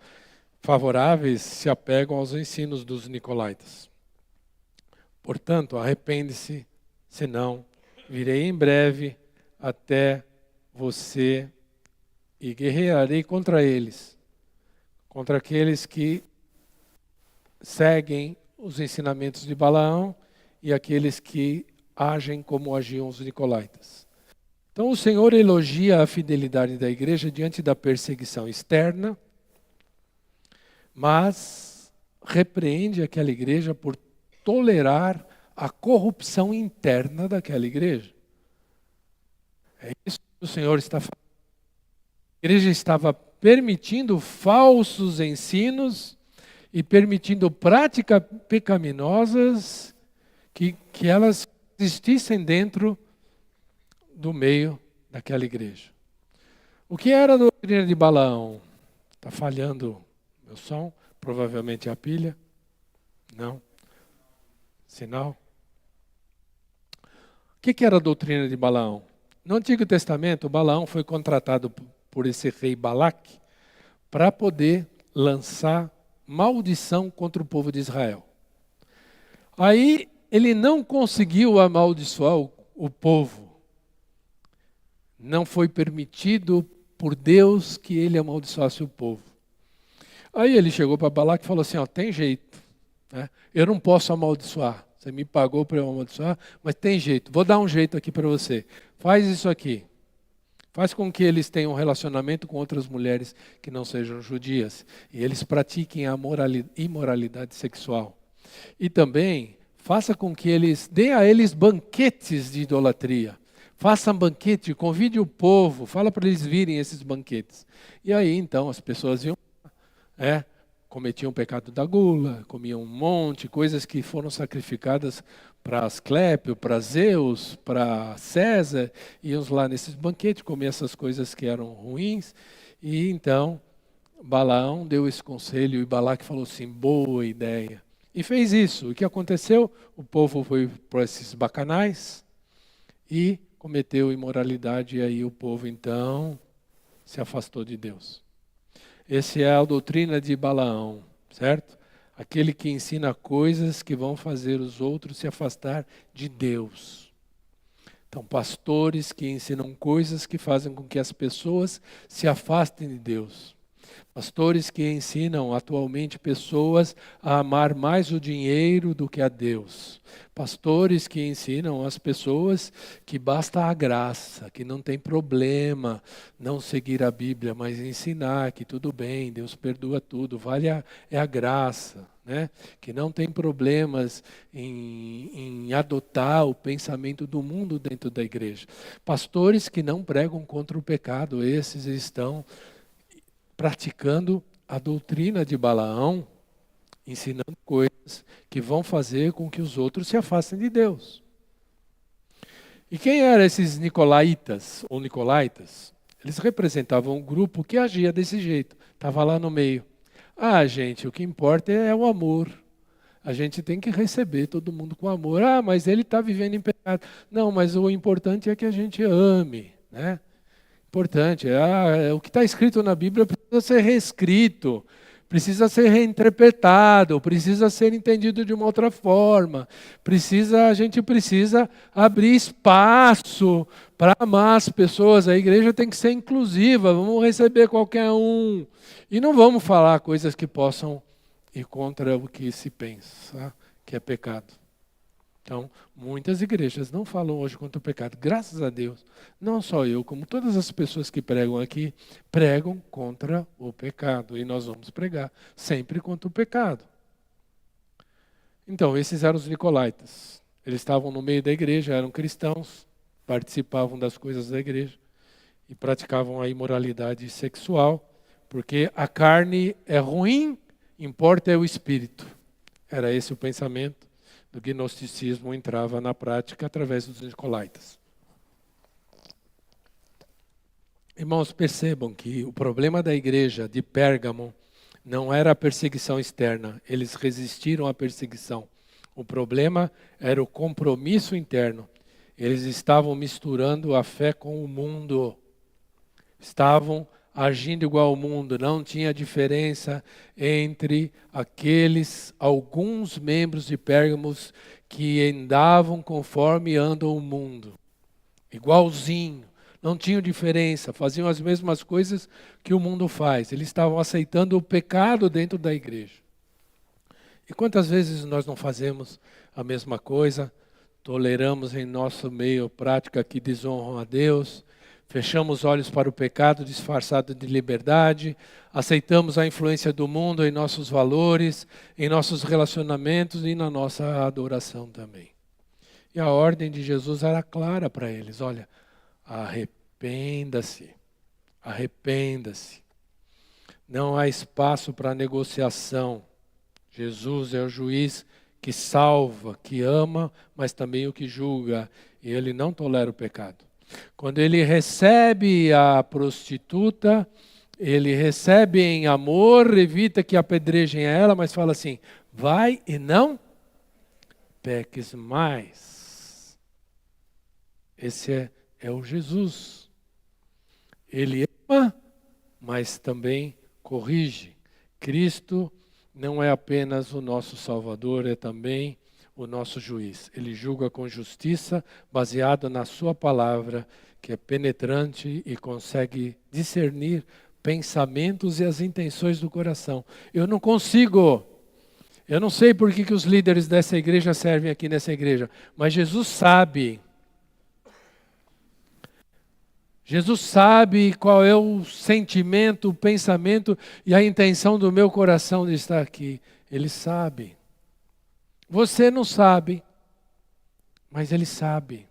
favoráveis, se apegam aos ensinos dos nicolaítas. Portanto, arrepende-se, senão virei em breve até você e guerrearei contra eles, contra aqueles que seguem os ensinamentos de Balaão e aqueles que agem como agiam os nicolaítas. Então o Senhor elogia a fidelidade da igreja diante da perseguição externa, mas repreende aquela igreja por tolerar a corrupção interna daquela igreja. É isso que o Senhor está falando. A igreja estava permitindo falsos ensinos e permitindo práticas pecaminosas que elas existissem dentro do meio daquela igreja. O que era a doutrina de Balaão? Está falhando meu som? Provavelmente a pilha? Não? Sinal? O que era a doutrina de Balaão? No Antigo Testamento, Balaão foi contratado por esse rei Balaque para poder lançar maldição contra o povo de Israel. Aí ele não conseguiu amaldiçoar o povo. Não foi permitido por Deus que ele amaldiçoasse o povo. Aí ele chegou para Balaque e falou assim, tem jeito, né? Eu não posso amaldiçoar. Você me pagou para eu amaldiçoar, mas tem jeito. Vou dar um jeito aqui para você. Faz isso aqui. Faz com que eles tenham um relacionamento com outras mulheres que não sejam judias. E eles pratiquem a imoralidade sexual. E também faça com que eles, dê a eles banquetes de idolatria. Faça um banquete, convide o povo, fala para eles virem esses banquetes. E aí então as pessoas iam, cometiam o pecado da gula, comiam um monte, coisas que foram sacrificadas para Asclépio, para Zeus, para César, iam lá nesses banquetes, comer essas coisas que eram ruins. E então Balaão deu esse conselho e Balaque falou assim, boa ideia. E fez isso. O que aconteceu? O povo foi para esses bacanais e cometeu imoralidade, e aí o povo então se afastou de Deus. Essa é a doutrina de Balaão, certo? Aquele que ensina coisas que vão fazer os outros se afastar de Deus. Então, pastores que ensinam coisas que fazem com que as pessoas se afastem de Deus. Pastores que ensinam atualmente pessoas a amar mais o dinheiro do que a Deus. Pastores que ensinam as pessoas que basta a graça, que não tem problema não seguir a Bíblia, mas ensinar que tudo bem, Deus perdoa tudo, é a graça. Né? Que não tem problemas em adotar o pensamento do mundo dentro da igreja. Pastores que não pregam contra o pecado, esses estão praticando a doutrina de Balaão, ensinando coisas que vão fazer com que os outros se afastem de Deus. E quem eram esses nicolaítas ou nicolaítas? Eles representavam um grupo que agia desse jeito, estava lá no meio. Gente, o que importa é o amor. A gente tem que receber todo mundo com amor. Mas ele está vivendo em pecado. Não, mas o importante é que a gente ame, né? Importante. O que está escrito na Bíblia precisa ser reescrito, precisa ser reinterpretado, precisa ser entendido de uma outra forma. A gente precisa abrir espaço para amar as pessoas. A igreja tem que ser inclusiva, vamos receber qualquer um. E não vamos falar coisas que possam ir contra o que se pensa, que é pecado. Então, muitas igrejas não falam hoje contra o pecado. Graças a Deus, não só eu, como todas as pessoas que pregam aqui, pregam contra o pecado. E nós vamos pregar sempre contra o pecado. Então, esses eram os nicolaítas. Eles estavam no meio da igreja, eram cristãos, participavam das coisas da igreja e praticavam a imoralidade sexual, porque a carne é ruim, importa é o espírito. Era esse o pensamento. O gnosticismo entrava na prática através dos nicolaítas. Irmãos, percebam que o problema da igreja de Pérgamo não era a perseguição externa. Eles resistiram à perseguição. O problema era o compromisso interno. Eles estavam misturando a fé com o mundo. Estavam agindo igual ao mundo, não tinha diferença entre alguns membros de Pérgamos que andavam conforme anda o mundo. Igualzinho, não tinham diferença, faziam as mesmas coisas que o mundo faz. Eles estavam aceitando o pecado dentro da igreja. E quantas vezes nós não fazemos a mesma coisa, toleramos em nosso meio prática que desonram a Deus, fechamos os olhos para o pecado disfarçado de liberdade, aceitamos a influência do mundo em nossos valores, em nossos relacionamentos e na nossa adoração também. E a ordem de Jesus era clara para eles, olha, arrependa-se, arrependa-se. Não há espaço para negociação. Jesus é o juiz que salva, que ama, mas também o que julga, e ele não tolera o pecado. Quando ele recebe a prostituta, ele recebe em amor, evita que apedrejem ela, mas fala assim, vai e não peques mais. Esse é o Jesus. Ele ama, mas também corrige. Cristo não é apenas o nosso Salvador, é também o nosso juiz. Ele julga com justiça, baseado na sua palavra, que é penetrante e consegue discernir pensamentos e as intenções do coração. Eu não sei por que os líderes dessa igreja servem aqui nessa igreja, mas Jesus sabe. Jesus sabe qual é o sentimento, o pensamento e a intenção do meu coração de estar aqui. Ele sabe. Você não sabe, mas Ele sabe.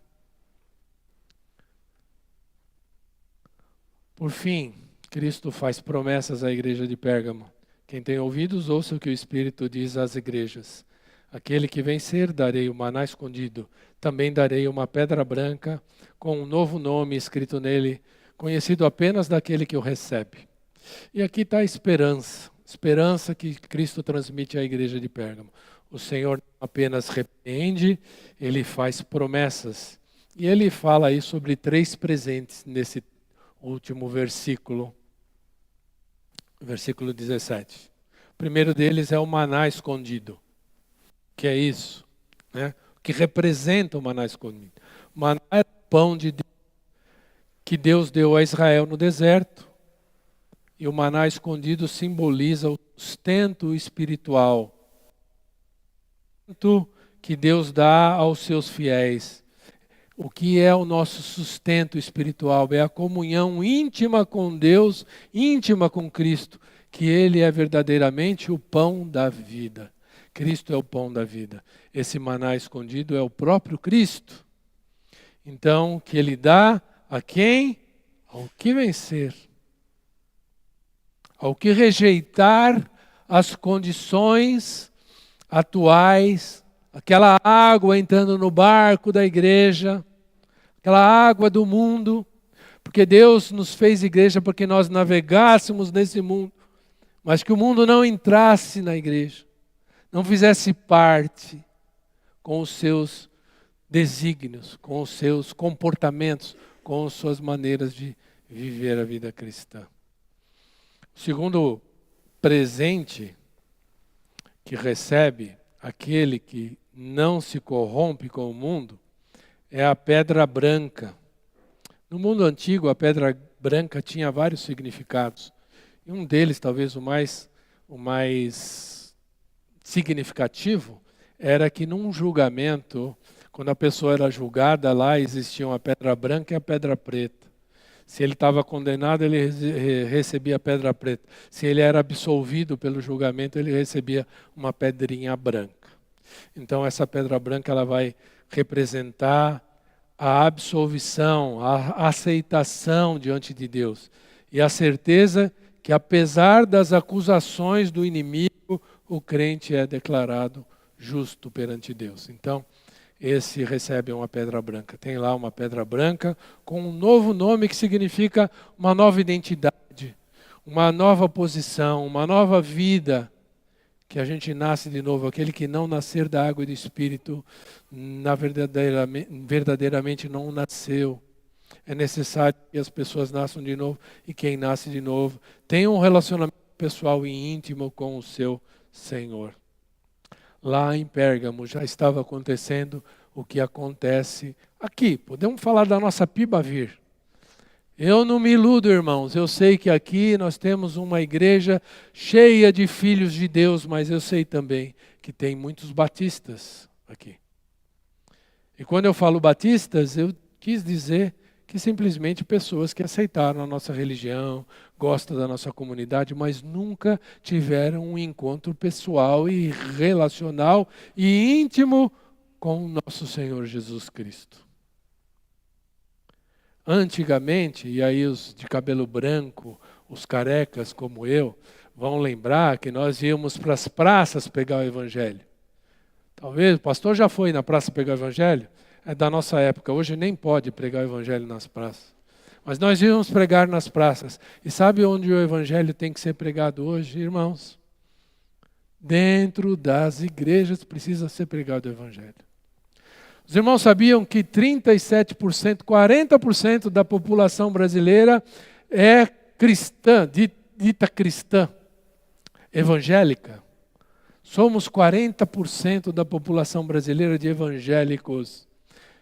Por fim, Cristo faz promessas à igreja de Pérgamo. Quem tem ouvidos, ouça o que o Espírito diz às igrejas. Aquele que vencer, darei o maná escondido. Também darei uma pedra branca com um novo nome escrito nele, conhecido apenas daquele que o recebe. E aqui está a esperança. Esperança que Cristo transmite à igreja de Pérgamo. O Senhor não apenas repreende, Ele faz promessas. E Ele fala aí sobre 3 presentes nesse último versículo. Versículo 17. O primeiro deles é o maná escondido. Que é isso? Né? Que representa o maná escondido. O maná é o pão de Deus que Deus deu a Israel no deserto. E o maná escondido simboliza o sustento espiritual que Deus dá aos seus fiéis. O que é o nosso sustento espiritual? É a comunhão íntima com Deus, íntima com Cristo, que Ele é verdadeiramente o pão da vida. Cristo é o pão da vida. Esse maná escondido é o próprio Cristo. Então, que Ele dá a quem? Ao que vencer. Ao que rejeitar as condições atuais, aquela água entrando no barco da igreja, aquela água do mundo, porque Deus nos fez igreja porque nós navegássemos nesse mundo, mas que o mundo não entrasse na igreja, não fizesse parte com os seus desígnios, com os seus comportamentos, com as suas maneiras de viver a vida cristã. O segundo presente que recebe aquele que não se corrompe com o mundo é a pedra branca. No mundo antigo, a pedra branca tinha vários significados. E um deles, talvez o mais significativo, era que num julgamento, quando a pessoa era julgada, lá existia a pedra branca e a pedra preta. Se ele estava condenado, ele recebia a pedra preta. Se ele era absolvido pelo julgamento, ele recebia uma pedrinha branca. Então essa pedra branca ela vai representar a absolvição, a aceitação diante de Deus. E a certeza que apesar das acusações do inimigo, o crente é declarado justo perante Deus. Então, esse recebe uma pedra branca. Tem lá uma pedra branca com um novo nome que significa uma nova identidade, uma nova posição, uma nova vida, que a gente nasce de novo. Aquele que não nascer da água e do Espírito, verdadeiramente não nasceu. É necessário que as pessoas nasçam de novo, e quem nasce de novo tem um relacionamento pessoal e íntimo com o seu Senhor. Lá em Pérgamo já estava acontecendo o que acontece aqui. Podemos falar da nossa Pibavir. Eu não me iludo, irmãos. Eu sei que aqui nós temos uma igreja cheia de filhos de Deus, mas eu sei também que tem muitos batistas aqui. E quando eu falo batistas, eu quis dizer que simplesmente pessoas que aceitaram a nossa religião, gostam da nossa comunidade, mas nunca tiveram um encontro pessoal e relacional e íntimo com o nosso Senhor Jesus Cristo. Antigamente, e aí os de cabelo branco, os carecas como eu, vão lembrar que nós íamos para as praças pegar o Evangelho. Talvez o pastor já foi na praça pegar o Evangelho. É da nossa época, hoje nem pode pregar o Evangelho nas praças. Mas nós íamos pregar nas praças. E sabe onde o Evangelho tem que ser pregado hoje, irmãos? Dentro das igrejas precisa ser pregado o Evangelho. Os irmãos sabiam que 37%, 40% da população brasileira é cristã, dita cristã, evangélica? Somos 40% da população brasileira de evangélicos.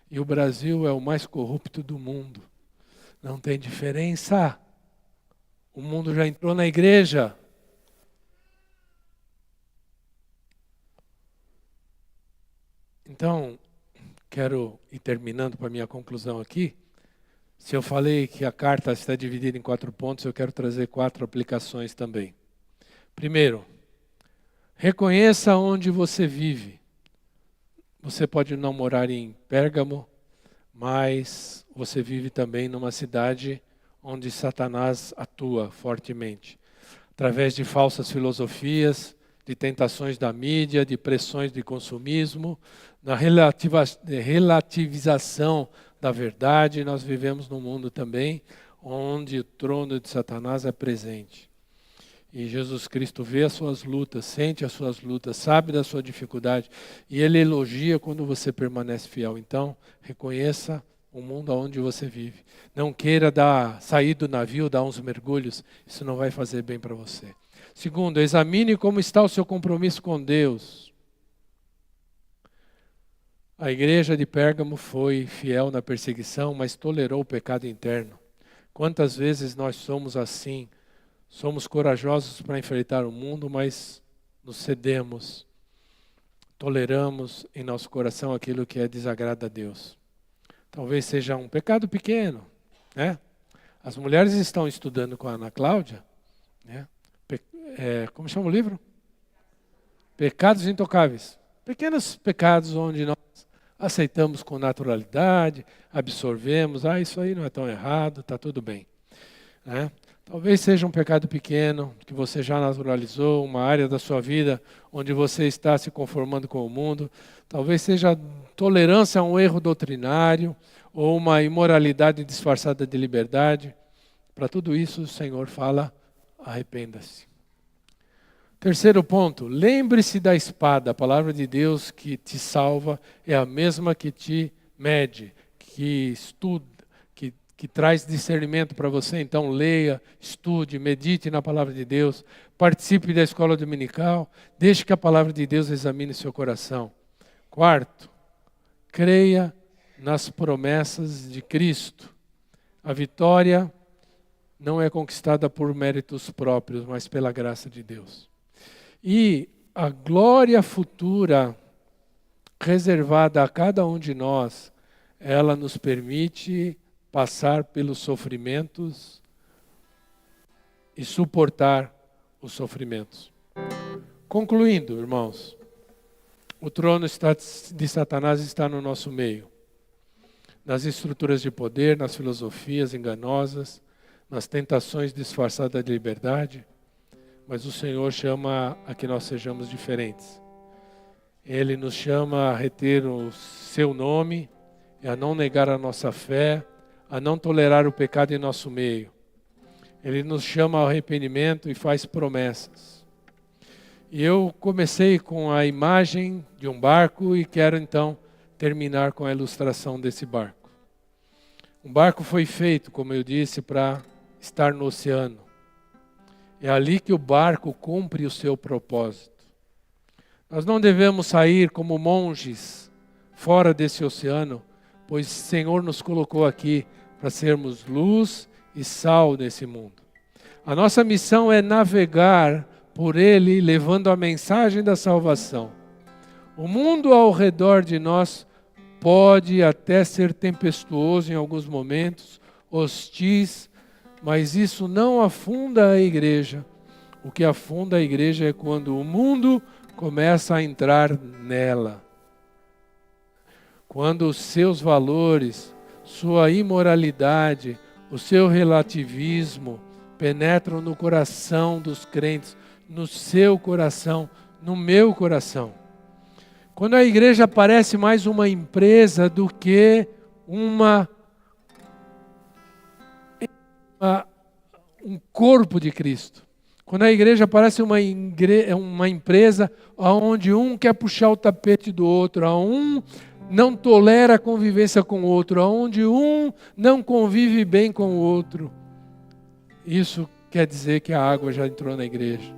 E o Brasil é o mais corrupto do mundo. Não tem diferença. O mundo já entrou na igreja. Então, quero ir terminando para a minha conclusão aqui. Se eu falei que a carta está dividida em 4 pontos, eu quero trazer 4 aplicações também. Primeiro, reconheça onde você vive. Você pode não morar em Pérgamo, mas você vive também numa cidade onde Satanás atua fortemente, através de falsas filosofias, de tentações da mídia, de pressões de consumismo, na relativização da verdade. Nós vivemos num mundo também onde o trono de Satanás é presente. E Jesus Cristo vê as suas lutas, sente as suas lutas, sabe da sua dificuldade, e Ele elogia quando você permanece fiel. Então, reconheça o mundo onde você vive. Não queira sair do navio, dar uns mergulhos, isso não vai fazer bem para você. Segundo, examine como está o seu compromisso com Deus. A igreja de Pérgamo foi fiel na perseguição, mas tolerou o pecado interno. Quantas vezes nós somos assim? Somos corajosos para enfrentar o mundo, mas nos cedemos, toleramos em nosso coração aquilo que desagrada a Deus. Talvez seja um pecado pequeno, né? As mulheres estão estudando com a Ana Cláudia, né? Como chama o livro? Pecados Intocáveis. Pequenos pecados onde nós aceitamos com naturalidade, absorvemos, isso aí não é tão errado, está tudo bem, né? Talvez seja um pecado pequeno, que você já naturalizou, uma área da sua vida onde você está se conformando com o mundo. Talvez seja tolerância a um erro doutrinário ou uma imoralidade disfarçada de liberdade. Para tudo isso, o Senhor fala, arrependa-se. Terceiro ponto, lembre-se da espada. A palavra de Deus que te salva é a mesma que te mede, que estuda, que traz discernimento para você. Então leia, estude, medite na palavra de Deus, participe da escola dominical, deixe que a palavra de Deus examine seu coração. Quarto, creia nas promessas de Cristo. A vitória não é conquistada por méritos próprios, mas pela graça de Deus. E a glória futura reservada a cada um de nós, ela nos permite passar pelos sofrimentos e suportar os sofrimentos. Concluindo, irmãos, o trono de Satanás está no nosso meio. Nas estruturas de poder, nas filosofias enganosas, nas tentações disfarçadas de liberdade, mas o Senhor chama a que nós sejamos diferentes. Ele nos chama a reter o seu nome, e a não negar a nossa fé, a não tolerar o pecado em nosso meio. Ele nos chama ao arrependimento e faz promessas. E eu comecei com a imagem de um barco e quero então terminar com a ilustração desse barco. Um barco foi feito, como eu disse, para estar no oceano. É ali que o barco cumpre o seu propósito. Nós não devemos sair como monges fora desse oceano, pois o Senhor nos colocou aqui para sermos luz e sal nesse mundo. A nossa missão é navegar por ele, levando a mensagem da salvação. O mundo ao redor de nós pode até ser tempestuoso em alguns momentos, hostis, mas isso não afunda a igreja. O que afunda a igreja é quando o mundo começa a entrar nela. Quando os seus valores, sua imoralidade, o seu relativismo penetram no coração dos crentes, no seu coração, no meu coração. Quando a igreja parece mais uma empresa do que um corpo de Cristo. Quando a igreja parece uma empresa onde um quer puxar o tapete do outro, onde um não tolera a convivência com o outro, onde um não convive bem com o outro. Isso quer dizer que a água já entrou na igreja.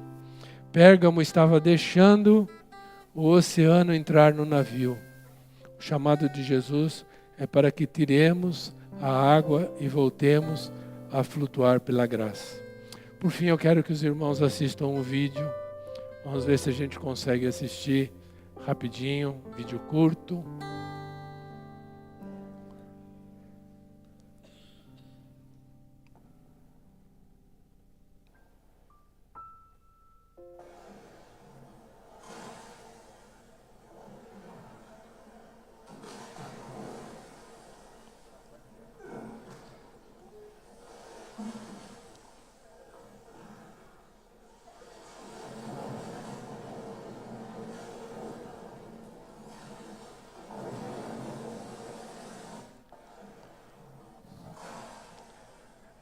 Pérgamo estava deixando o oceano entrar no navio. O chamado de Jesus é para que tiremos a água e voltemos a flutuar pela graça. Por fim, eu quero que os irmãos assistam um vídeo. Vamos ver se a gente consegue assistir rapidinho, vídeo curto.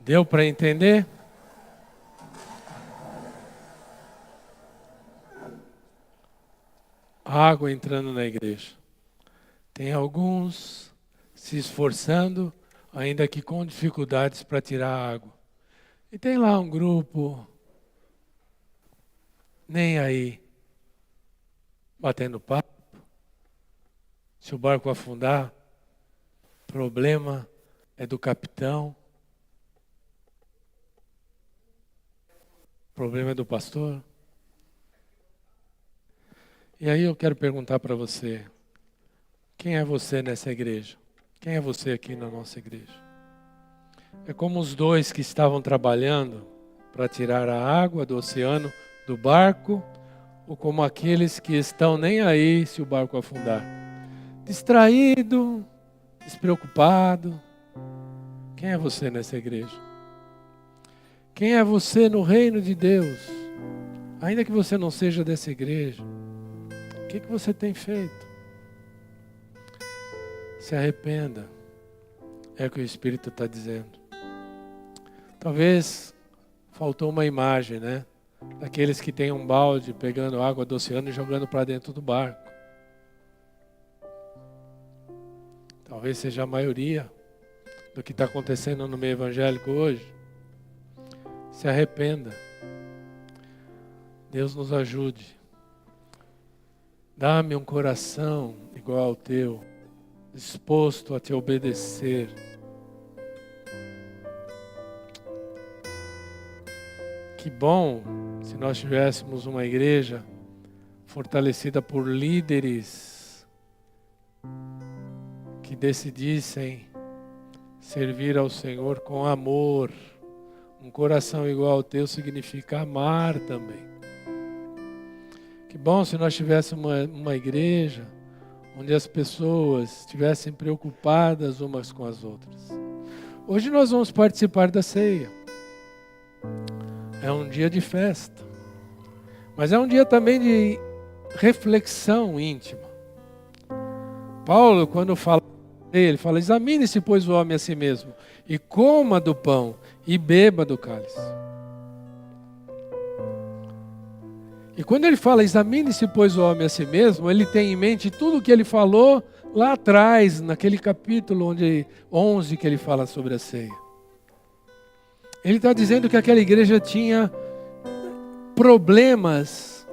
Deu para entender? Água entrando na igreja. Tem alguns se esforçando, ainda que com dificuldades para tirar a água. E tem lá um grupo, nem aí, batendo papo. Se o barco afundar, o problema é do capitão. O problema é do pastor. E aí eu quero perguntar para você, quem é você nessa igreja? Quem é você aqui na nossa igreja? É como os dois que estavam trabalhando para tirar a água do oceano do barco, ou como aqueles que estão nem aí se o barco afundar? Distraído, despreocupado. Quem é você nessa igreja? Quem é você no reino de Deus? Ainda que você não seja dessa igreja, o que você tem feito? Se arrependa, é o que o Espírito está dizendo. Talvez faltou uma imagem, né? Daqueles que têm um balde pegando água do oceano e jogando para dentro do barco. Talvez seja a maioria do que está acontecendo no meio evangélico hoje. Se arrependa. Deus nos ajude. Dá-me um coração igual ao teu, disposto a te obedecer. Que bom se nós tivéssemos uma igreja fortalecida por líderes que decidissem servir ao Senhor com amor. Um coração igual ao teu significa amar também. Que bom se nós tivéssemos uma igreja onde as pessoas estivessem preocupadas umas com as outras. Hoje nós vamos participar da ceia. É um dia de festa, mas é um dia também de reflexão íntima. Paulo, quando fala, ele fala: examine-se, pois, o homem a si mesmo, e coma do pão, e beba do cálice. E quando ele fala, examine-se, pois, o homem a si mesmo, ele tem em mente tudo o que ele falou lá atrás, naquele capítulo 11 que ele fala sobre a ceia. Ele está dizendo que aquela igreja tinha problemas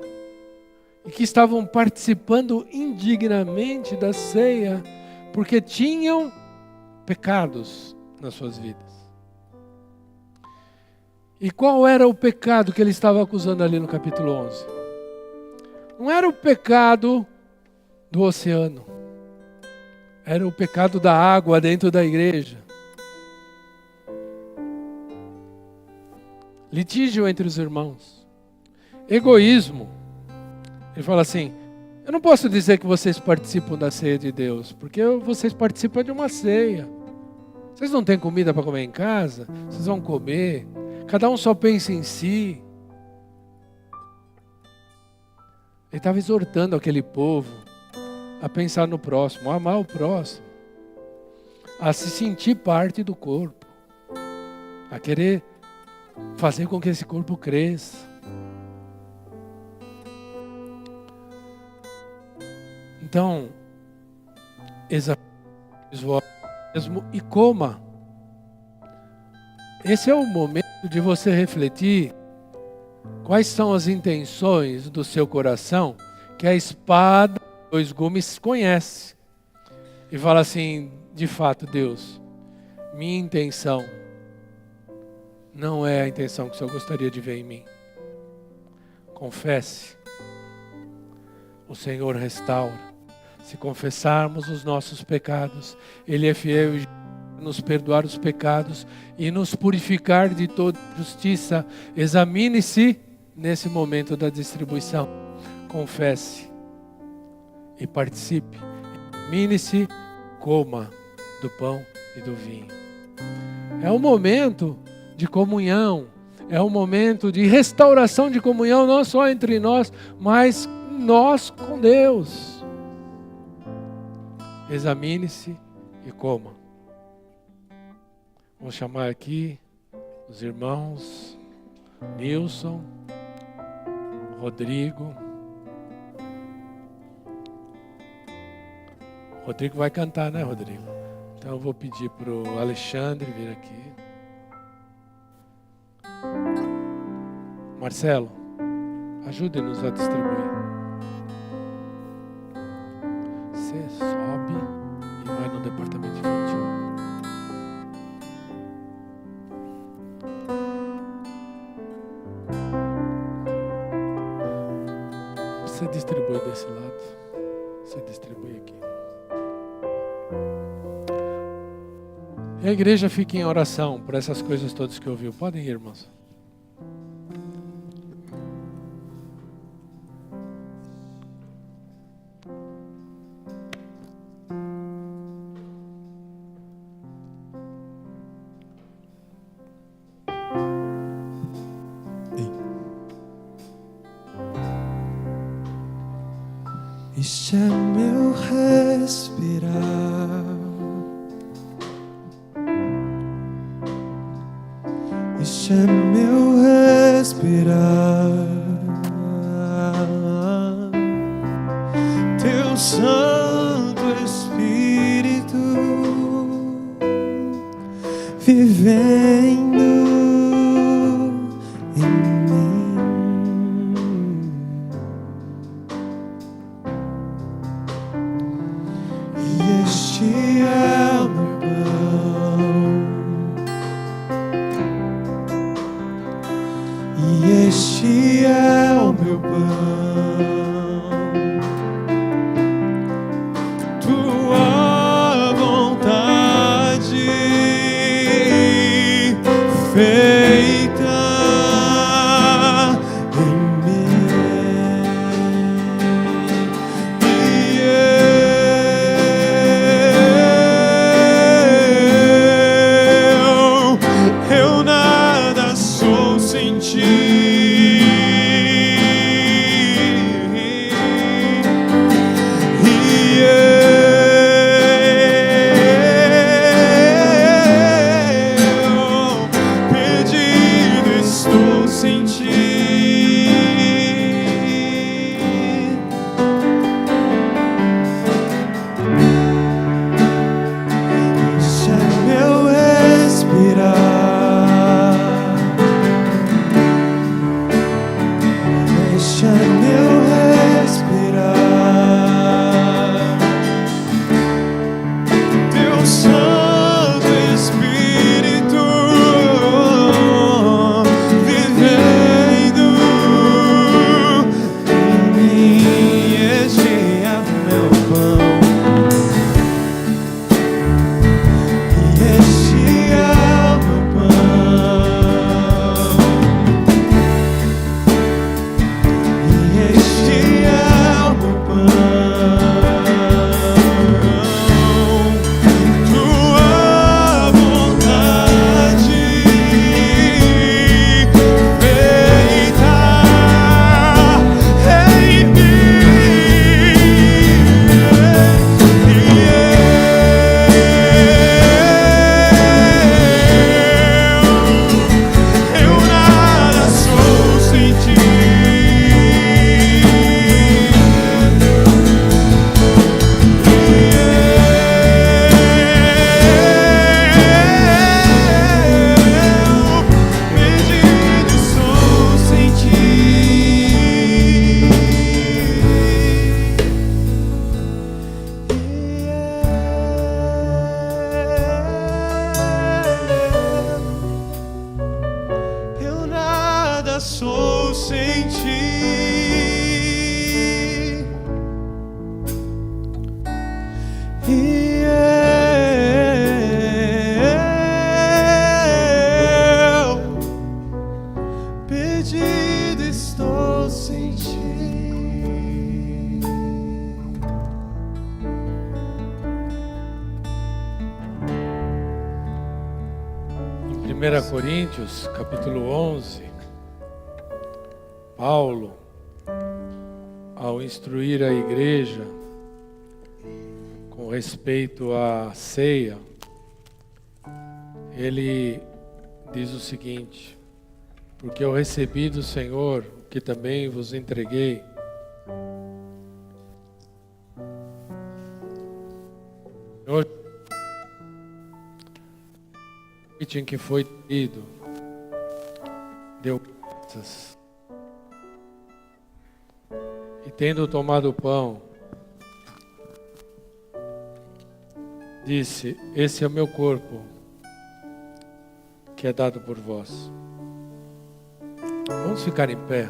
e que estavam participando indignamente da ceia porque tinham pecados nas suas vidas. E qual era o pecado que ele estava acusando ali no capítulo 11? Não era o pecado do oceano. Era o pecado da água dentro da igreja. Litígio entre os irmãos. Egoísmo. Ele fala assim: eu não posso dizer que vocês participam da ceia de Deus, porque vocês participam de uma ceia. Vocês não têm comida para comer em casa? Vocês vão comer. Cada um só pensa em si. Ele estava exortando aquele povo a pensar no próximo, a amar o próximo, a se sentir parte do corpo, a querer fazer com que esse corpo cresça. Então, examine o mesmo e coma. Esse é o momento de você refletir quais são as intenções do seu coração, que a espada de dois gumes conhece. E fala assim: de fato, Deus, minha intenção não é a intenção que o Senhor gostaria de ver em mim. Confesse. O Senhor restaura. Se confessarmos os nossos pecados, Ele é fiel e nos perdoar os pecados e nos purificar de toda justiça. Examine-se nesse momento da distribuição. Confesse e participe. Examine-se, coma do pão e do vinho. É o momento de comunhão, é um momento de restauração de comunhão, não só entre nós, mas nós com Deus. Examine-se e coma. Vou chamar aqui os irmãos Nilson, Rodrigo. Rodrigo vai cantar, né, Rodrigo? Então eu vou pedir para o Alexandre vir aqui. Marcelo, ajude-nos a distribuir. Você sobe e vai no departamento infantil. Você distribui desse lado. Você distribui aqui. E a igreja fica em oração por essas coisas todas que ouviu. Podem ir, irmãos. Este é meu respirar, este é meu respirar. Teu Santo Espírito vivendo em mim. E este é o meu pão, e este é o meu pão. Tua vontade feita em mim. E eu nada sou sem ti. Perdido estou sem ti. Este é meu respirar, este é meu respirar. Teu Santo Espírito vivendo em mim. Este é meu pão, e este é o meu pão, e este é o meu pão. Tua vontade feita em mim. Eu nada sou sem ti. Perdido sou sem ti. Eu nada sou sem ti. E eu perdido estou sem ti. Em 1 Coríntios, capítulo 11, Paulo, ao instruir a igreja com respeito à ceia, ele diz o seguinte: porque eu recebi do Senhor o que também vos entreguei, Senhor, em que foi tido, deu graças, e tendo tomado o pão, disse: esse é o meu corpo, que é dado por vós. Vamos ficar em pé.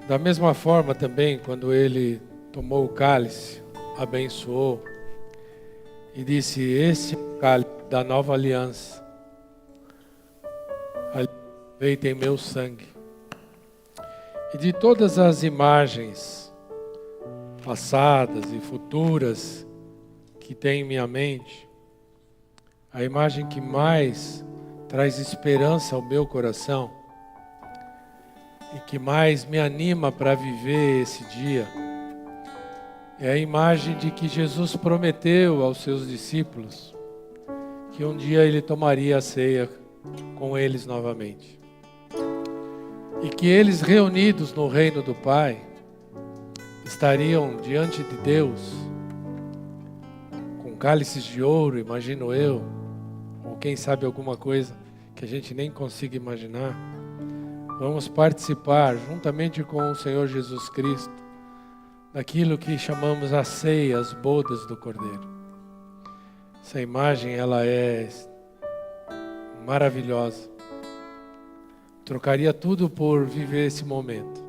Da mesma forma também, quando ele tomou o cálice, abençoou e disse: esse é o cálice da nova aliança, feita em meu sangue. E de todas as imagens passadas e futuras que tem em minha mente, a imagem que mais traz esperança ao meu coração e que mais me anima para viver esse dia é a imagem de que Jesus prometeu aos seus discípulos que um dia ele tomaria a ceia com eles novamente. E que eles, reunidos no reino do Pai, estariam diante de Deus com cálices de ouro, imagino eu, ou quem sabe alguma coisa que a gente nem consiga imaginar. Vamos participar, juntamente com o Senhor Jesus Cristo, daquilo que chamamos a ceia, as bodas do Cordeiro. Essa imagem, ela é maravilhosa. Trocaria tudo por viver esse momento.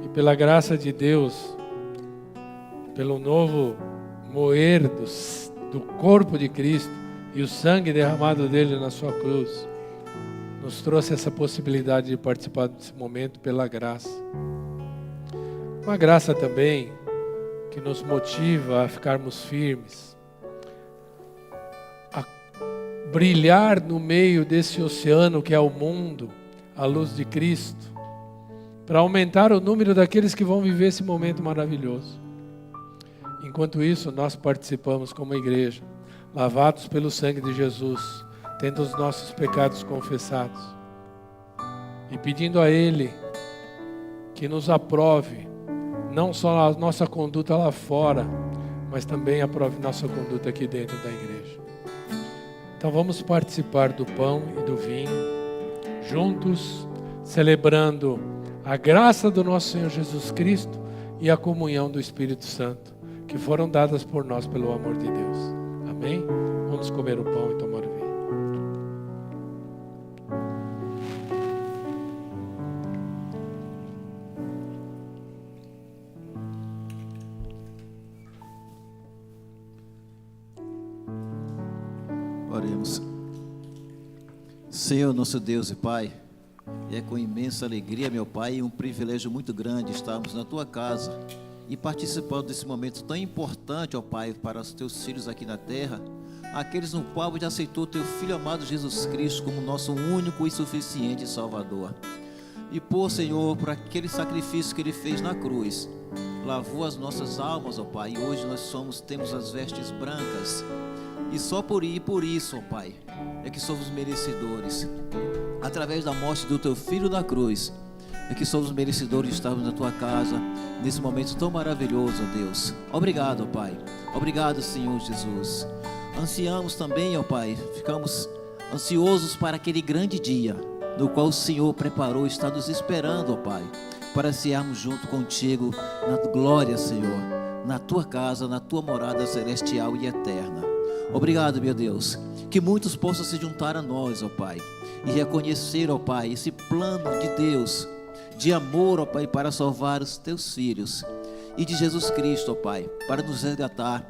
E pela graça de Deus, pelo novo moer do corpo de Cristo e o sangue derramado dele na sua cruz, nos trouxe essa possibilidade de participar desse momento pela graça. Uma graça também que nos motiva a ficarmos firmes, a brilhar no meio desse oceano que é o mundo, a luz de Cristo, para aumentar o número daqueles que vão viver esse momento maravilhoso. Enquanto isso, nós participamos como igreja, lavados pelo sangue de Jesus, tendo os nossos pecados confessados e pedindo a Ele que nos aprove, não só a nossa conduta lá fora, mas também aprove nossa conduta aqui dentro da igreja. Então vamos participar do pão e do vinho, juntos, celebrando a graça do nosso Senhor Jesus Cristo e a comunhão do Espírito Santo, que foram dadas por nós pelo amor de Deus. Amém? Vamos comer o pão e tomar o vinho. Oremos. Senhor, nosso Deus e Pai, é com imensa alegria, meu Pai, e um privilégio muito grande estarmos na Tua casa e participando desse momento tão importante, ó Pai, para os Teus filhos aqui na terra, aqueles no qual já aceitou Teu Filho amado Jesus Cristo como nosso único e suficiente Salvador. E por Senhor, por aquele sacrifício que Ele fez na cruz, lavou as nossas almas, ó Pai, e hoje nós temos as vestes brancas. E só por isso, ó Pai, é que somos merecedores. Através da morte do Teu Filho na cruz, é que somos merecedores de estarmos na Tua casa, nesse momento tão maravilhoso, ó Deus. Obrigado, ó Pai. Obrigado, Senhor Jesus. Ansiamos também, ó Pai, ficamos ansiosos para aquele grande dia, no qual o Senhor preparou, está nos esperando, ó Pai, para cearmos junto contigo na glória, Senhor, na Tua casa, na Tua morada celestial e eterna. Obrigado, meu Deus, que muitos possam se juntar a nós, ó Pai, e reconhecer, ó Pai, esse plano de Deus, de amor, ó Pai, para salvar os Teus filhos, e de Jesus Cristo, ó Pai, para nos resgatar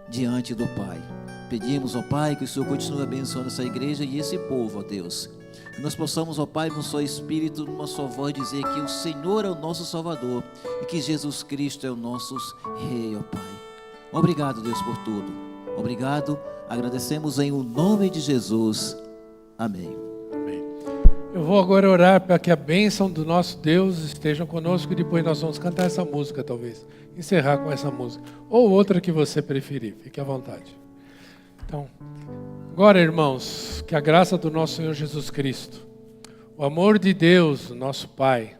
diante do Pai. Pedimos, ó Pai, que o Senhor continue abençoando essa igreja e esse povo, ó Deus, que nós possamos, ó Pai, num só espírito, numa só voz, dizer que o Senhor é o nosso Salvador e que Jesus Cristo é o nosso Rei, ó Pai. Obrigado, Deus, por tudo. Obrigado, agradecemos em o nome de Jesus. Amém. Eu vou agora orar para que a bênção do nosso Deus esteja conosco e depois nós vamos cantar essa música, talvez. Encerrar com essa música. Ou outra que você preferir, fique à vontade. Então, agora, irmãos, que a graça do nosso Senhor Jesus Cristo, o amor de Deus, nosso Pai,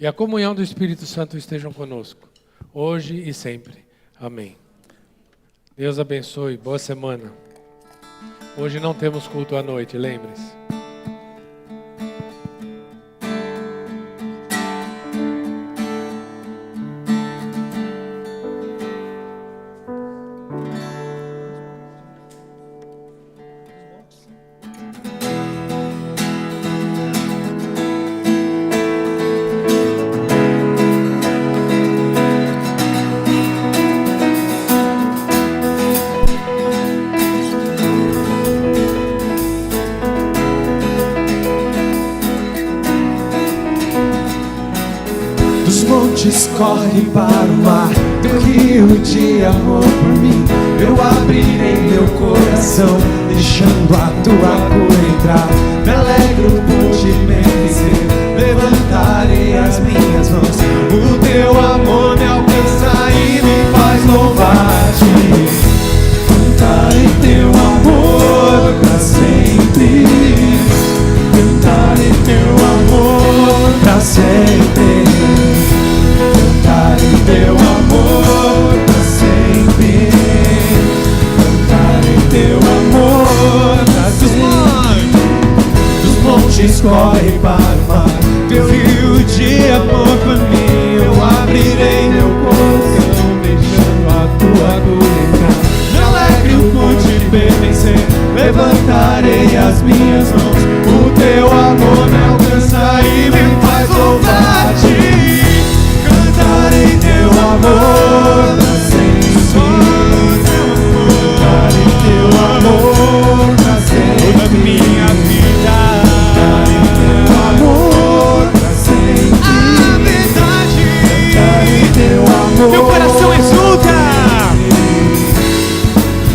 e a comunhão do Espírito Santo estejam conosco, hoje e sempre. Amém. Deus abençoe, boa semana. Hoje não temos culto à noite, lembre-se. Corre para o mar, teu rio de amor por mim. Eu abrirei meu coração, deixando a tua cor entrar. Me alegro por te vencer, levantarei as minhas mãos. O teu amor me alcança e me faz louvar-te. Cantarei teu amor pra sempre. Cantarei teu amor pra sempre. Cantarei teu amor pra sempre. Cantarei teu amor pra sempre. Dos montes corre para o mar, teu rio de amor por mim. Eu abrirei meu coração, deixando a tua cor entrar. Me alegro por te pertencer, levantarei as minhas mãos. O teu amor me alcança e me faz louvar-te. Cantarei teu amor pra sempre. Cantarei teu amor pra sempre. Toda minha vida. Cantarei teu amor pra sempre. A verdade. Cantarei teu amor. Meu coração exulta.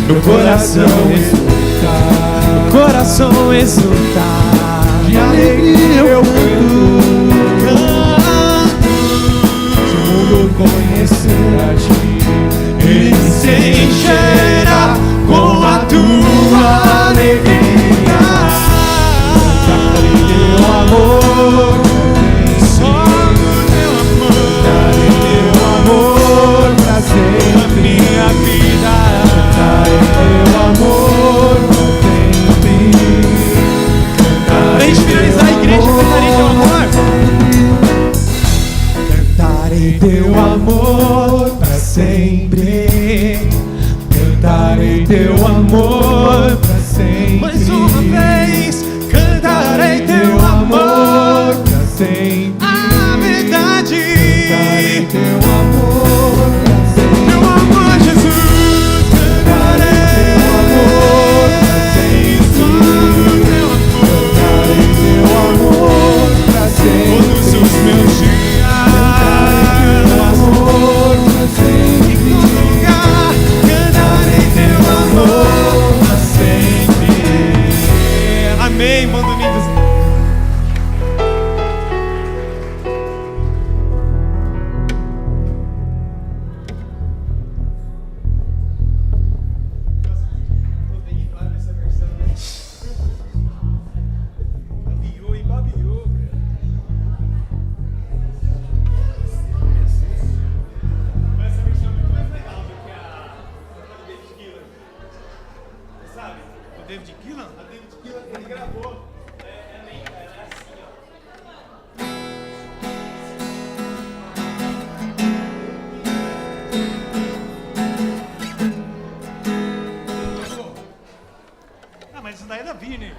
Meu coração exulta. Meu coração exulta. De alegria eu canto. Conhecer a ti, ele se encherá com a tua alegria. Cantarei teu amor, só o teu amor. Cantarei teu amor pra sempre. Minha vida, cantarei teu amor pra sempre. Cantarei finalizar a igreja, cantarei teu amor. Cantarei teu amor pra sempre. Cantarei teu amor pra sempre. Mais uma vez. Cantarei teu amor pra sempre. A verdade. Cantarei teu amor pra sempre. Teu amor, Jesus. Cantarei teu amor pra sempre. Cantarei teu amor pra sempre. Todos os meus dias. Amém, manda unidos. Babiou e babiou. Essa versão é muito mais legal do que a do David Gillan. Você sabe? O David Gillan? A David Gillan, ele gravou. Ela é assim, ó. Mas isso daí é da Vini.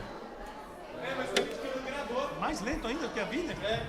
Mas o David Gillan gravou. Mais lento ainda do que a Vini? É.